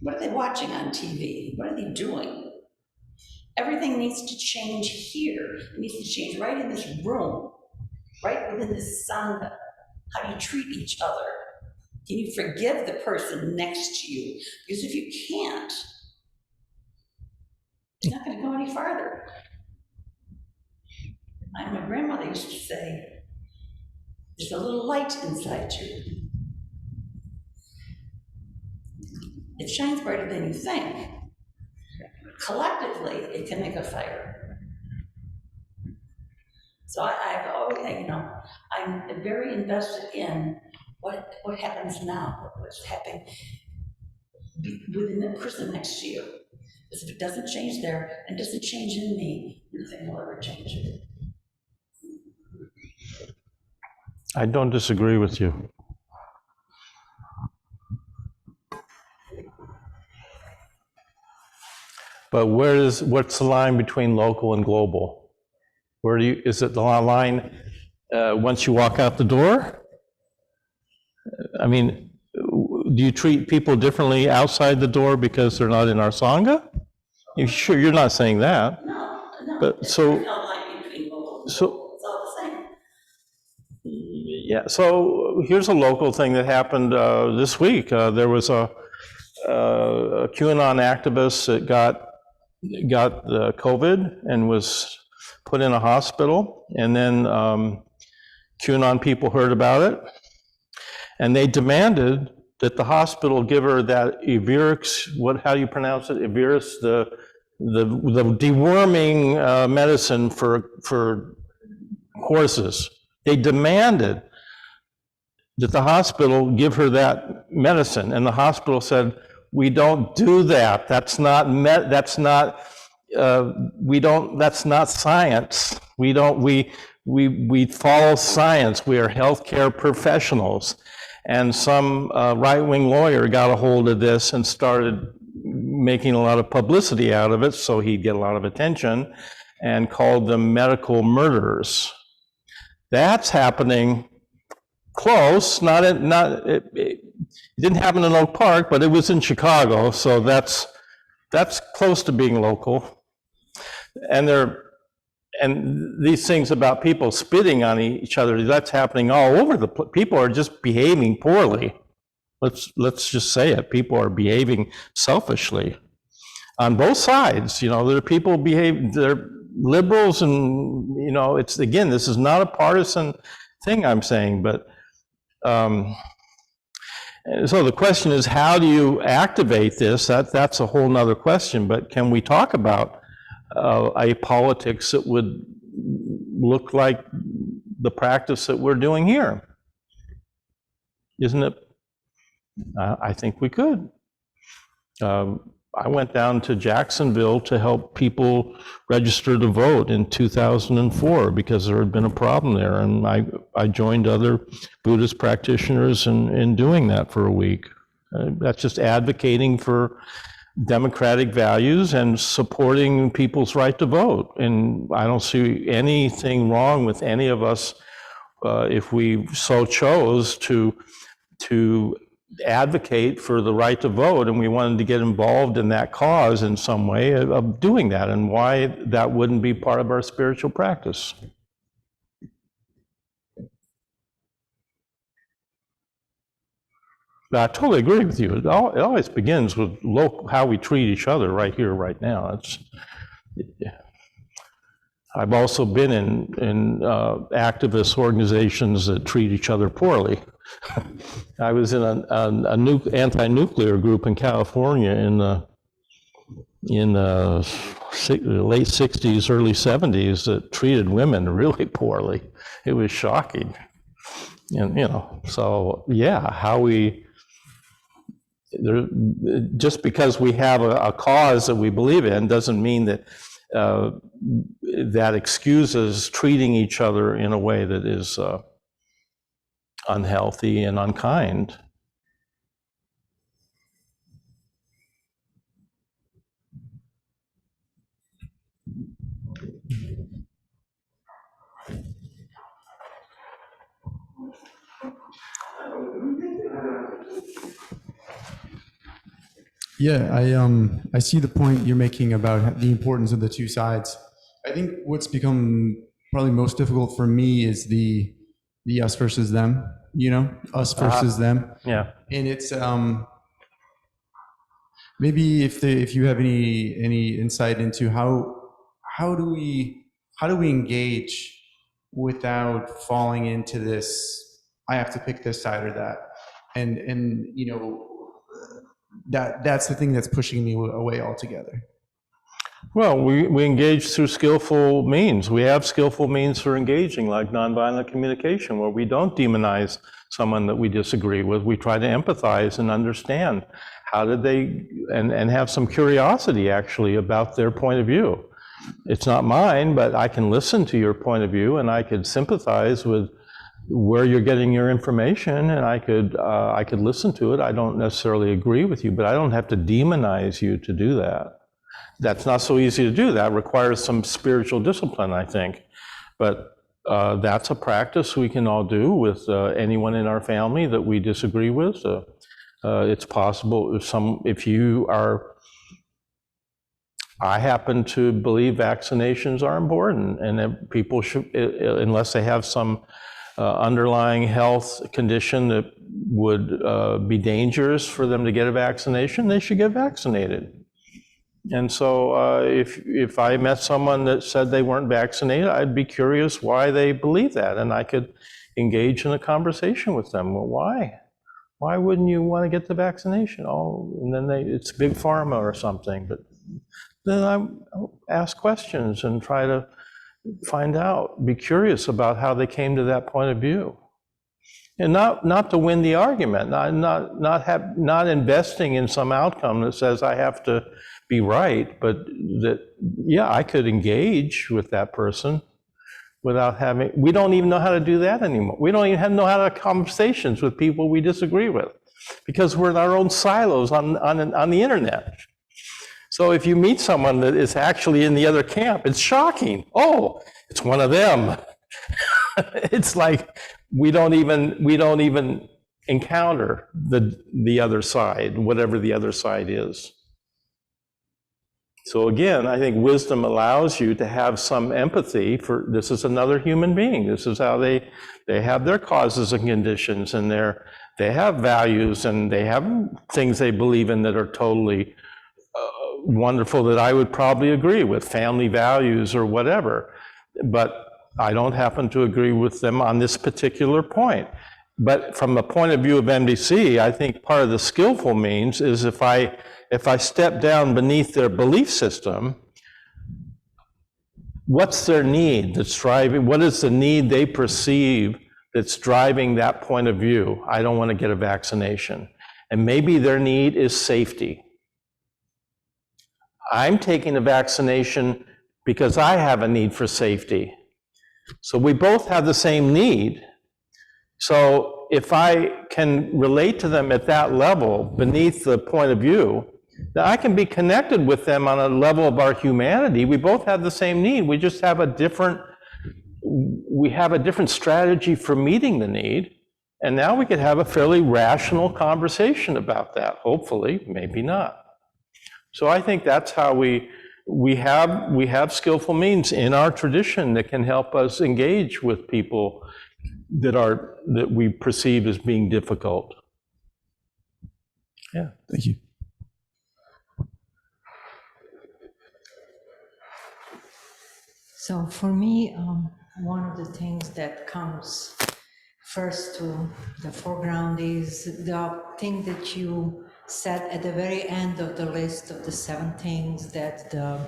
What are they watching on TV? What are they doing? Everything needs to change here. It needs to change right in this room, right within this sangha. How do you treat each other? Can you forgive the person next to you? Because if you can't, it's not going to go any farther. My grandmother used to say, there's a little light inside you. It shines brighter than you think. Collectively, it can make a fire. So I've always, I'm very invested in what happens now, what's happening within the person next to you. Because if it doesn't change there and doesn't change in me, nothing will ever change. I don't disagree with you. But what's the line between local and global? Is it the line once you walk out the door? I mean, do you treat people differently outside the door because they're not in our sangha? You're not saying that. No. But there's no line between local and global. It's all the same. Yeah, so here's a local thing that happened this week. There was a QAnon activist that got COVID and was put in a hospital, and then QAnon people heard about it, and they demanded that the hospital give her that Everix, how do you pronounce it? Everix, the deworming medicine for horses. They demanded that the hospital give her that medicine, and the hospital said, "We don't do that. That's not science. We follow science. We are healthcare professionals." And some right-wing lawyer got a hold of this and started making a lot of publicity out of it, so he'd get a lot of attention, and called them medical murderers. That's happening close, it didn't happen in Oak Park, but it was in Chicago, so that's close to being local. And these things about people spitting on each other, that's happening all over the place. People are just behaving poorly. Let's just say it. People are behaving selfishly on both sides. There are people liberals and, it's, again, this is not a partisan thing I'm saying, but so the question is, how do you activate this? That's a whole nother question, but can we talk about a politics that would look like the practice that we're doing here? Isn't it? I think we could. I went down to Jacksonville to help people register to vote in 2004 because there had been a problem there, and I joined other Buddhist practitioners in doing that for a week. That's just advocating for democratic values and supporting people's right to vote. And I don't see anything wrong with any of us if we so chose to advocate for the right to vote, and we wanted to get involved in that cause in some way of doing that, and why that wouldn't be part of our spiritual practice. I totally agree with you. It always begins with how we treat each other right here, right now. I've also been in activist organizations that treat each other poorly. I was in a anti-nuclear group in California in the late 60s, early 70s that treated women really poorly. It was shocking. And, so yeah, just because we have a cause that we believe in doesn't mean that that excuses treating each other in a way that is unhealthy and unkind. Yeah, I see the point you're making about the importance of the two sides. I think what's become probably most difficult for me is the us versus them, us versus them. Yeah. And it's maybe if you have any insight into how do we engage without falling into this, I have to pick this side or that, and that's the thing that's pushing me away altogether. Well, we engage through skillful means. We have skillful means for engaging, like nonviolent communication, where we don't demonize someone that we disagree with. We try to empathize and understand how did they, and have some curiosity actually about their point of view. It's not mine, but I can listen to your point of view, and I could sympathize with where you're getting your information, and I could listen to it. I don't necessarily agree with you, but I don't have to demonize you to do that. That's not so easy to do. That requires some spiritual discipline, I think. But that's a practice we can all do with anyone in our family that we disagree with. It's possible if you are, I happen to believe vaccinations are important, and that people should, unless they have some underlying health condition that would be dangerous for them to get a vaccination, they should get vaccinated. And so if I met someone that said they weren't vaccinated, I'd be curious why they believe that, and I could engage in a conversation with them. Well, why? Why wouldn't you want to get the vaccination? Oh, and then it's big pharma or something. But then I ask questions and try to find out, be curious about how they came to that point of view. And not to win the argument, not investing in some outcome that says I have to be right, but that, yeah, I could engage with that person without having, we don't even know how to do that anymore. We don't even know how to have conversations with people we disagree with, because we're in our own silos on the internet. So if you meet someone that is actually in the other camp, it's shocking. Oh, it's one of them. It's like we don't even encounter the other side, whatever the other side is. So again, I think wisdom allows you to have some empathy for, this is another human being. This is how they have their causes and conditions, and they have values, and they have things they believe in that are totally wonderful that I would probably agree with, family values or whatever. But I don't happen to agree with them on this particular point. But from the point of view of MDC, I think part of the skillful means is if I step down beneath their belief system, what's their need that's driving, what is the need they perceive that's driving that point of view? I don't want to get a vaccination. And maybe their need is safety. I'm taking a vaccination because I have a need for safety. So we both have the same need. So if I can relate to them at that level, beneath the point of view, then I can be connected with them on a level of our humanity. We both have the same need. We just have a different strategy for meeting the need. And now we could have a fairly rational conversation about that. Hopefully, maybe not. So I think that's how we have skillful means in our tradition that can help us engage with people that we perceive as being difficult. Yeah. Thank you. So for me, one of the things that comes first to the foreground is the thing that you said at the very end of the list of the 7 things that the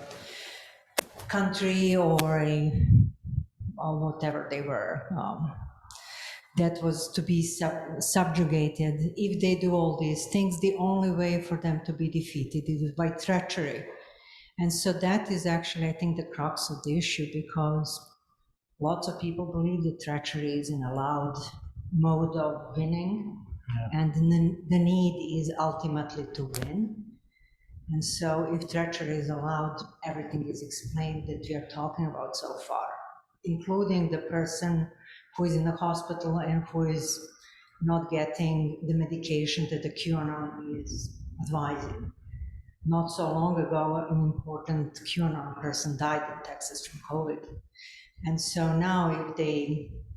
country or whatever they were, that was to be subjugated. If they do all these things, the only way for them to be defeated is by treachery. And so that is actually, I think, the crux of the issue, because lots of people believe that treachery is an allowed mode of winning, and the need is ultimately to win. And so if treachery is allowed, everything is explained that we are talking about so far, including the person who is in the hospital and who is not getting the medication that the QAnon is advising. Not so long ago, an important QAnon person died in Texas from COVID. And so now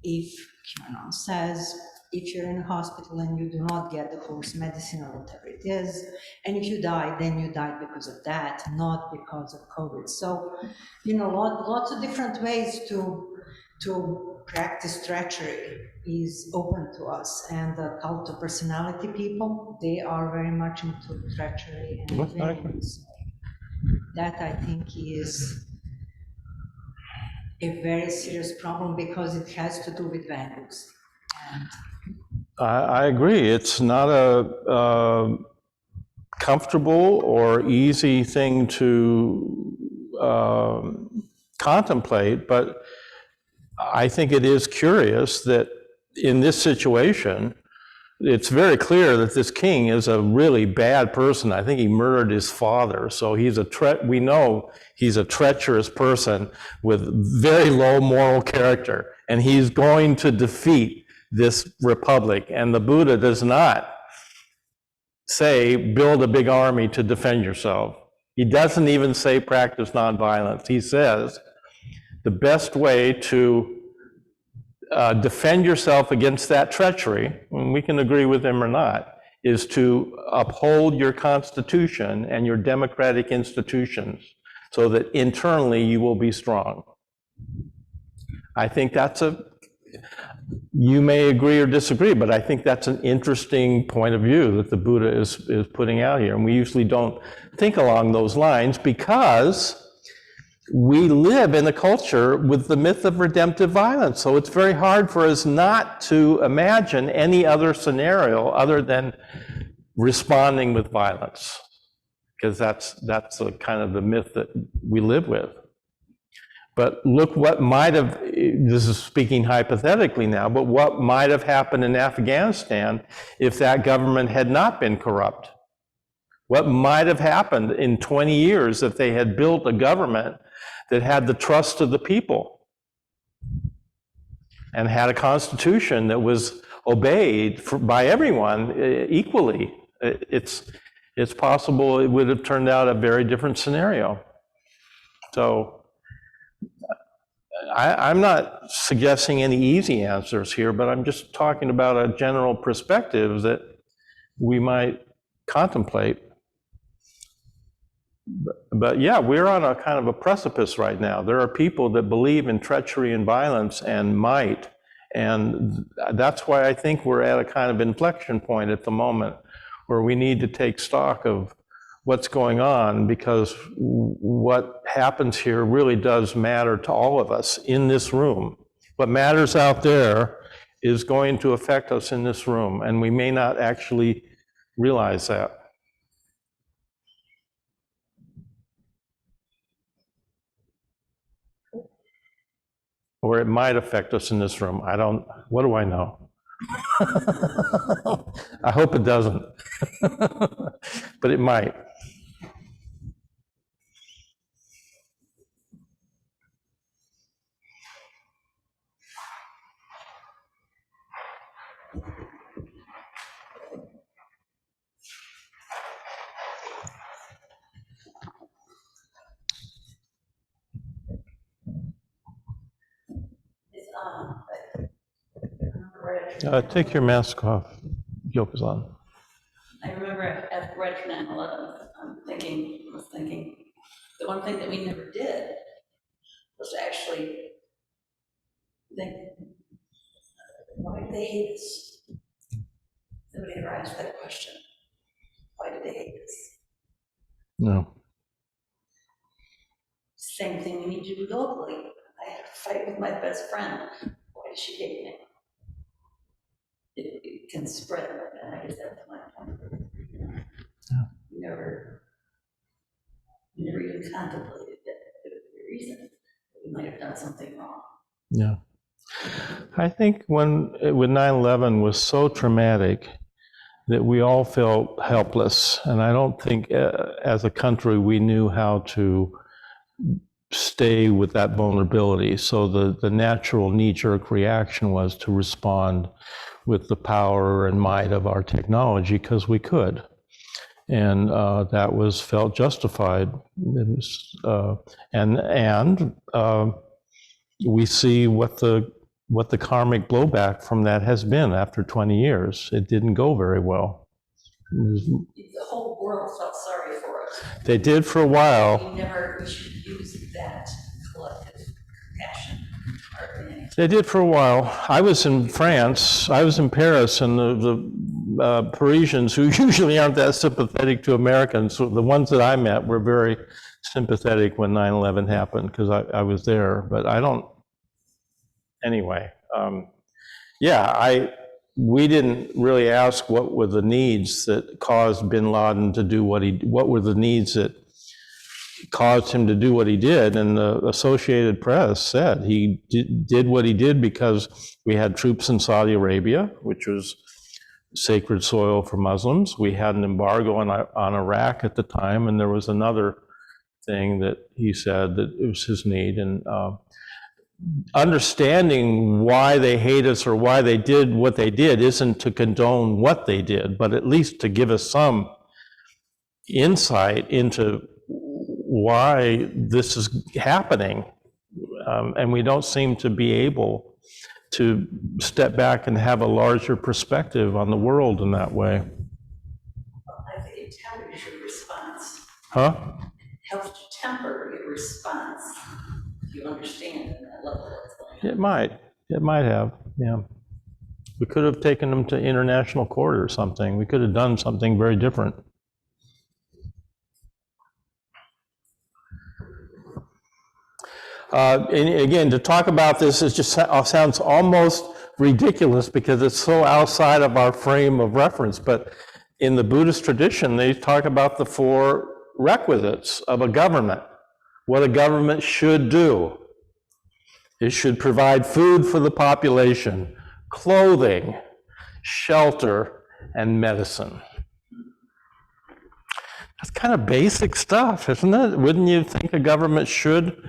if QAnon says, if you're in a hospital and you do not get the course medicine or whatever it is, and if you die, then you died because of that, not because of COVID. So, lots of different ways to practice treachery is open to us. And the cult of personality people, they are very much into treachery and winning. So that, I think, is a very serious problem because it has to do with values. And I agree. It's not a comfortable or easy thing to contemplate, but I think it is curious that in this situation, it's very clear that this king is a really bad person. I think he murdered his father, so we know he's a treacherous person with very low moral character, and he's going to defeat this republic. And the Buddha does not say, build a big army to defend yourself. He doesn't even say practice nonviolence. He says, the best way to defend yourself against that treachery, and we can agree with him or not, is to uphold your constitution and your democratic institutions so that internally you will be strong. I think you may agree or disagree, but I think that's an interesting point of view that the Buddha is putting out here. And we usually don't think along those lines because we live in a culture with the myth of redemptive violence. So it's very hard for us not to imagine any other scenario other than responding with violence, because that's the kind of the myth that we live with. But look what might have, this is speaking hypothetically now, but what might have happened in Afghanistan if that government had not been corrupt? What might have happened in 20 years if they had built a government that had the trust of the people and had a constitution that was obeyed by everyone equally? It's possible it would have turned out a very different scenario. So I'm not suggesting any easy answers here, but I'm just talking about a general perspective that we might contemplate. But yeah, we're on a kind of a precipice right now. There are people that believe in treachery and violence and might. And that's why I think we're at a kind of inflection point at the moment where we need to take stock of what's going on, because what happens here really does matter to all of us in this room. What matters out there is going to affect us in this room, and we may not actually realize that. Or it might affect us in this room. What do I know? I hope it doesn't, but it might. Take your mask off. Yoke is on. I remember right after 9/11, was thinking, the one thing that we never did was to actually think, why do they hate us? Nobody ever asked that question. Why do they hate us? No. Same thing we need to do locally. I had a fight with my best friend. Why does she hate me? It can spread like that. I guess that's my point. Yeah. We never even contemplated that there was a reason that we might have done something wrong. Yeah. I think when 9/11 was so traumatic that we all felt helpless, and I don't think as a country we knew how to stay with that vulnerability. So the natural knee-jerk reaction was to respond with the power and might of our technology, because we could. And that was felt justified. It was, and we see what the karmic blowback from that has been after 20 years. It didn't go very well. The whole world felt sorry for us. They did for a while. We should use that collective compassion. They did for a while. I was in France, I was in Paris, and the Parisians, who usually aren't that sympathetic to Americans, so the ones that I met were very sympathetic when 9/11 happened, because I was there, but I don't, anyway. We didn't really ask what were the needs that caused bin Laden to do what were the needs that caused him to do what he did, and the Associated Press said he did what he did because we had troops in Saudi Arabia, which was sacred soil for Muslims. We had an embargo on Iraq at the time, and there was another thing that he said that it was his need. And understanding why they hate us or why they did what they did isn't to condone what they did, but at least to give us some insight into why this is happening. And we don't seem to be able to step back and have a larger perspective on the world in that way. I think it tempers your response. Huh? It helps to temper your response. If you understand that level what's going on. It might have, yeah. We could have taken them to international court or something. We could have done something very different. And again, to talk about this sounds almost ridiculous because it's so outside of our frame of reference. But in the Buddhist tradition, they talk about the 4 requisites of a government, what a government should do. It should provide food for the population, clothing, shelter, and medicine. That's kind of basic stuff, isn't it? Wouldn't you think a government should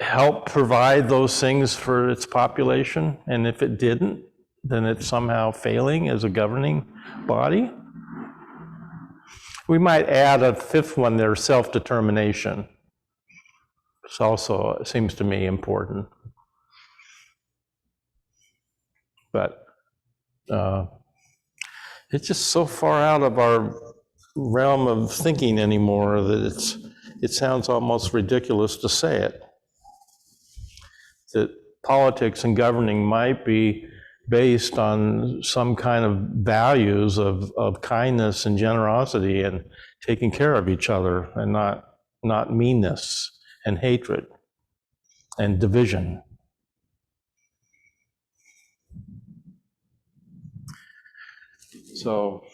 help provide those things for its population? And if it didn't, then it's somehow failing as a governing body. We might add a 5th one there, self-determination. It's also, it seems to me, important. But it's just so far out of our realm of thinking anymore that it sounds almost ridiculous to say it. That politics and governing might be based on some kind of values of kindness and generosity and taking care of each other, and not meanness and hatred and division. So,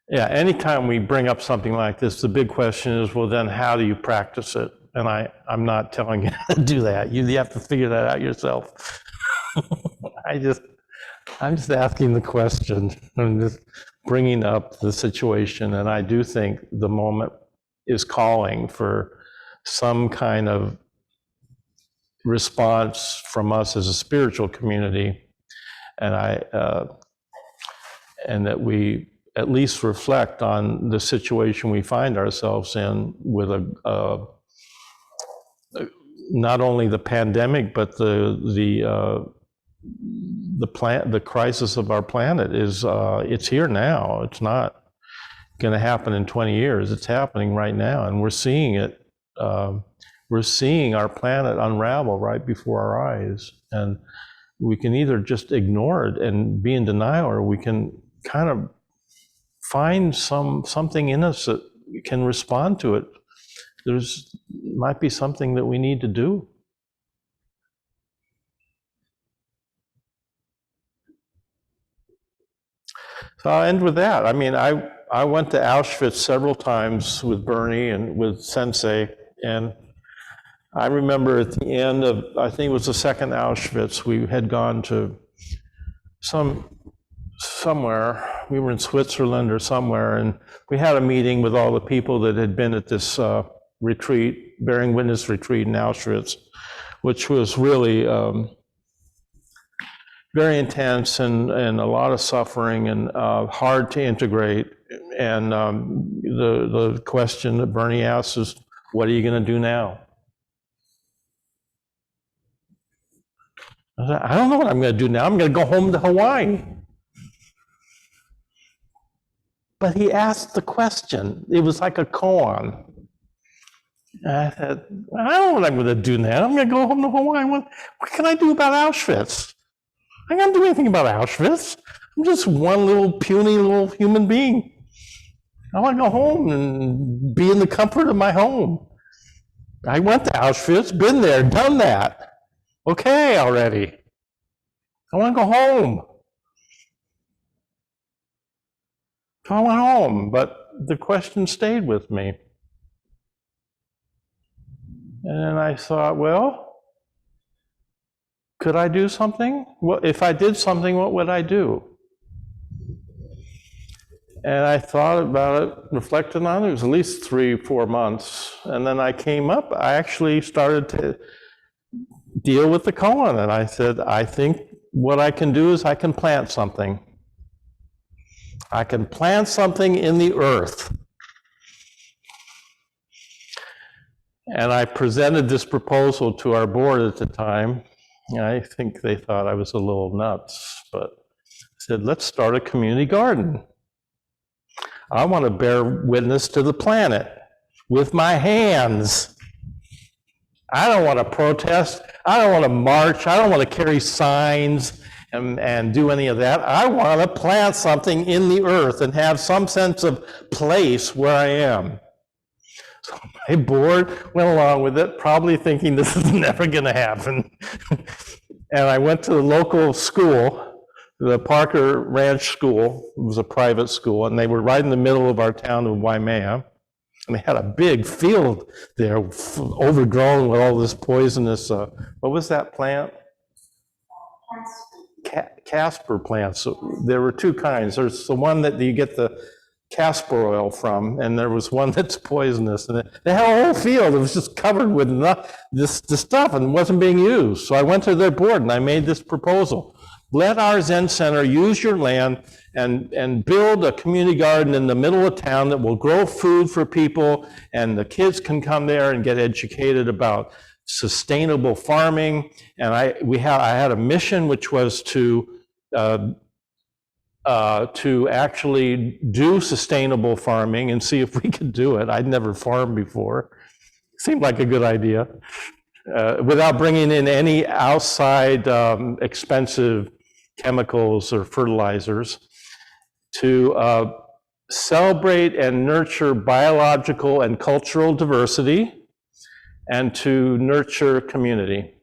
yeah, anytime we bring up something like this, the big question is, well, then how do you practice it? And I'm not telling you how to do that. You have to figure that out yourself. I'm just asking the question. I'm just bringing up the situation, and I do think the moment is calling for some kind of response from us as a spiritual community, and and that we at least reflect on the situation we find ourselves in with not only the pandemic, but the crisis of our planet is it's here now. It's not going to happen in 20 years. It's happening right now, and we're seeing it. We're seeing our planet unravel right before our eyes, and we can either just ignore it and be in denial, or we can kind of find something in us that can respond to it. Might be something that we need to do. So I'll end with that. I mean, I went to Auschwitz several times with Bernie and with Sensei, and I remember at the end of, I think it was the second Auschwitz, we had gone to somewhere, we were in Switzerland or somewhere, and we had a meeting with all the people that had been at this retreat, Bearing Witness retreat in Auschwitz, which was really very intense and a lot of suffering and hard to integrate. And the question that Bernie asked is, what are you going to do now? I said, I don't know what I'm going to do now. I'm going to go home to Hawaii. But he asked the question. It was like a koan. And I said, I don't know what I'm going to do now. I'm going to go home to Hawaii. What can I do about Auschwitz? I can't do anything about Auschwitz. I'm just one little puny little human being. I want to go home and be in the comfort of my home. I went to Auschwitz, been there, done that. Okay already. I want to go home. So I went home, but the question stayed with me. And then I thought, well, could I do something? Well, if I did something, what would I do? And I thought about it, reflected on it. It was at least 3-4 months. And then I came up, I actually started to deal with the koan. And I said, I think what I can do is I can plant something. I can plant something in the earth. And I presented this proposal to our board at the time. I think they thought I was a little nuts, but I said, let's start a community garden. I want to bear witness to the planet with my hands. I don't want to protest. I don't want to march. I don't want to carry signs and do any of that. I want to plant something in the earth and have some sense of place where I am. So my board went along with it, probably thinking this is never going to happen. And I went to the local school, the Parker Ranch School. It was a private school, and they were right in the middle of our town of Waimea. And they had a big field there, overgrown with all this poisonous, what was that plant? Castor plants. So there were two kinds. There's the one that you get the castor oil from, and there was one that's poisonous. And they had a whole field. It was just covered with this stuff and wasn't being used. So I went to their board and I made this proposal. Let our Zen Center use your land and build a community garden in the middle of town that will grow food for people, and the kids can come there and get educated about sustainable farming. And I had a mission, which was to to actually do sustainable farming and see if we could do it. I'd never farmed before. Seemed like a good idea. Without bringing in any outside expensive chemicals or fertilizers, to celebrate and nurture biological and cultural diversity, and to nurture community.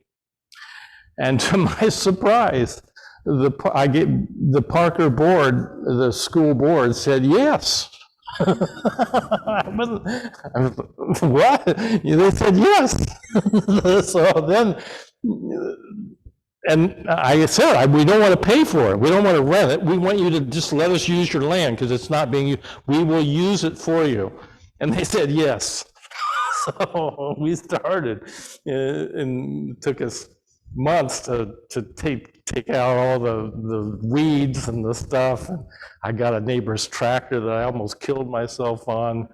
And to my surprise, the Parker board, the school board said yes. What? They said yes. So then, and I said, we don't want to pay for it. We don't want to rent it. We want you to just let us use your land because it's not being used. We will use it for you. And they said yes. So we started, and it took us months to take out all the weeds and the stuff. I got a neighbor's tractor that I almost killed myself on.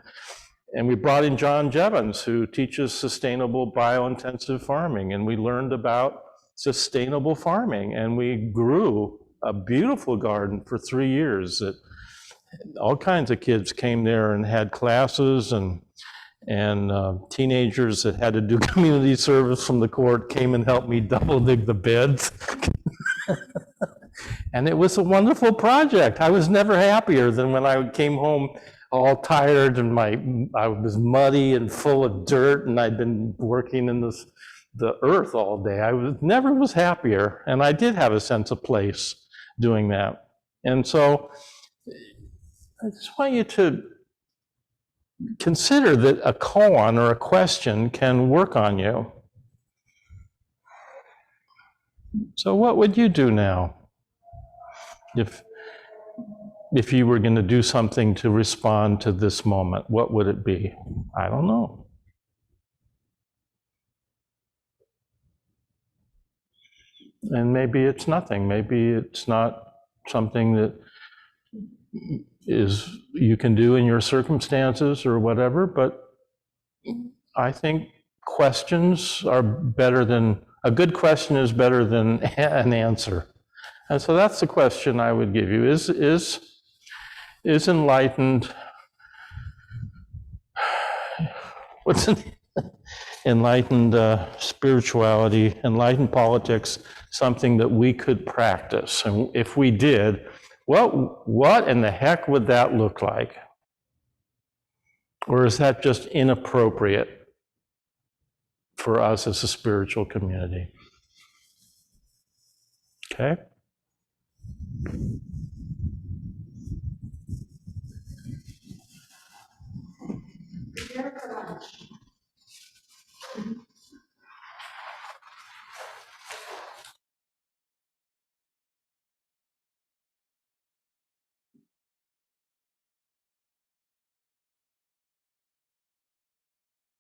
And we brought in John Jevons, who teaches sustainable biointensive farming. And we learned about sustainable farming. And we grew a beautiful garden for 3 years. That all kinds of kids came there and had classes, and teenagers that had to do community service from the court came and helped me double dig the beds. And it was a wonderful project. I was never happier than when I came home all tired and I was muddy and full of dirt, and I'd been working in the earth all day. I never was happier, and I did have a sense of place doing that. And so I just want you to consider that a koan or a question can work on you. So what would you do now if you were going to do something to respond to this moment? What would it be? I don't know. And maybe it's nothing. Maybe it's not something that is you can do in your circumstances or whatever, but I think questions are better than, a good question is better than an answer. And so that's the question I would give you. Is enlightened, what's it? Enlightened spirituality, enlightened politics, something that we could practice? And if we did, what in the heck would that look like? Or is that just inappropriate for us as a spiritual community? Okay? Prepare for lunch.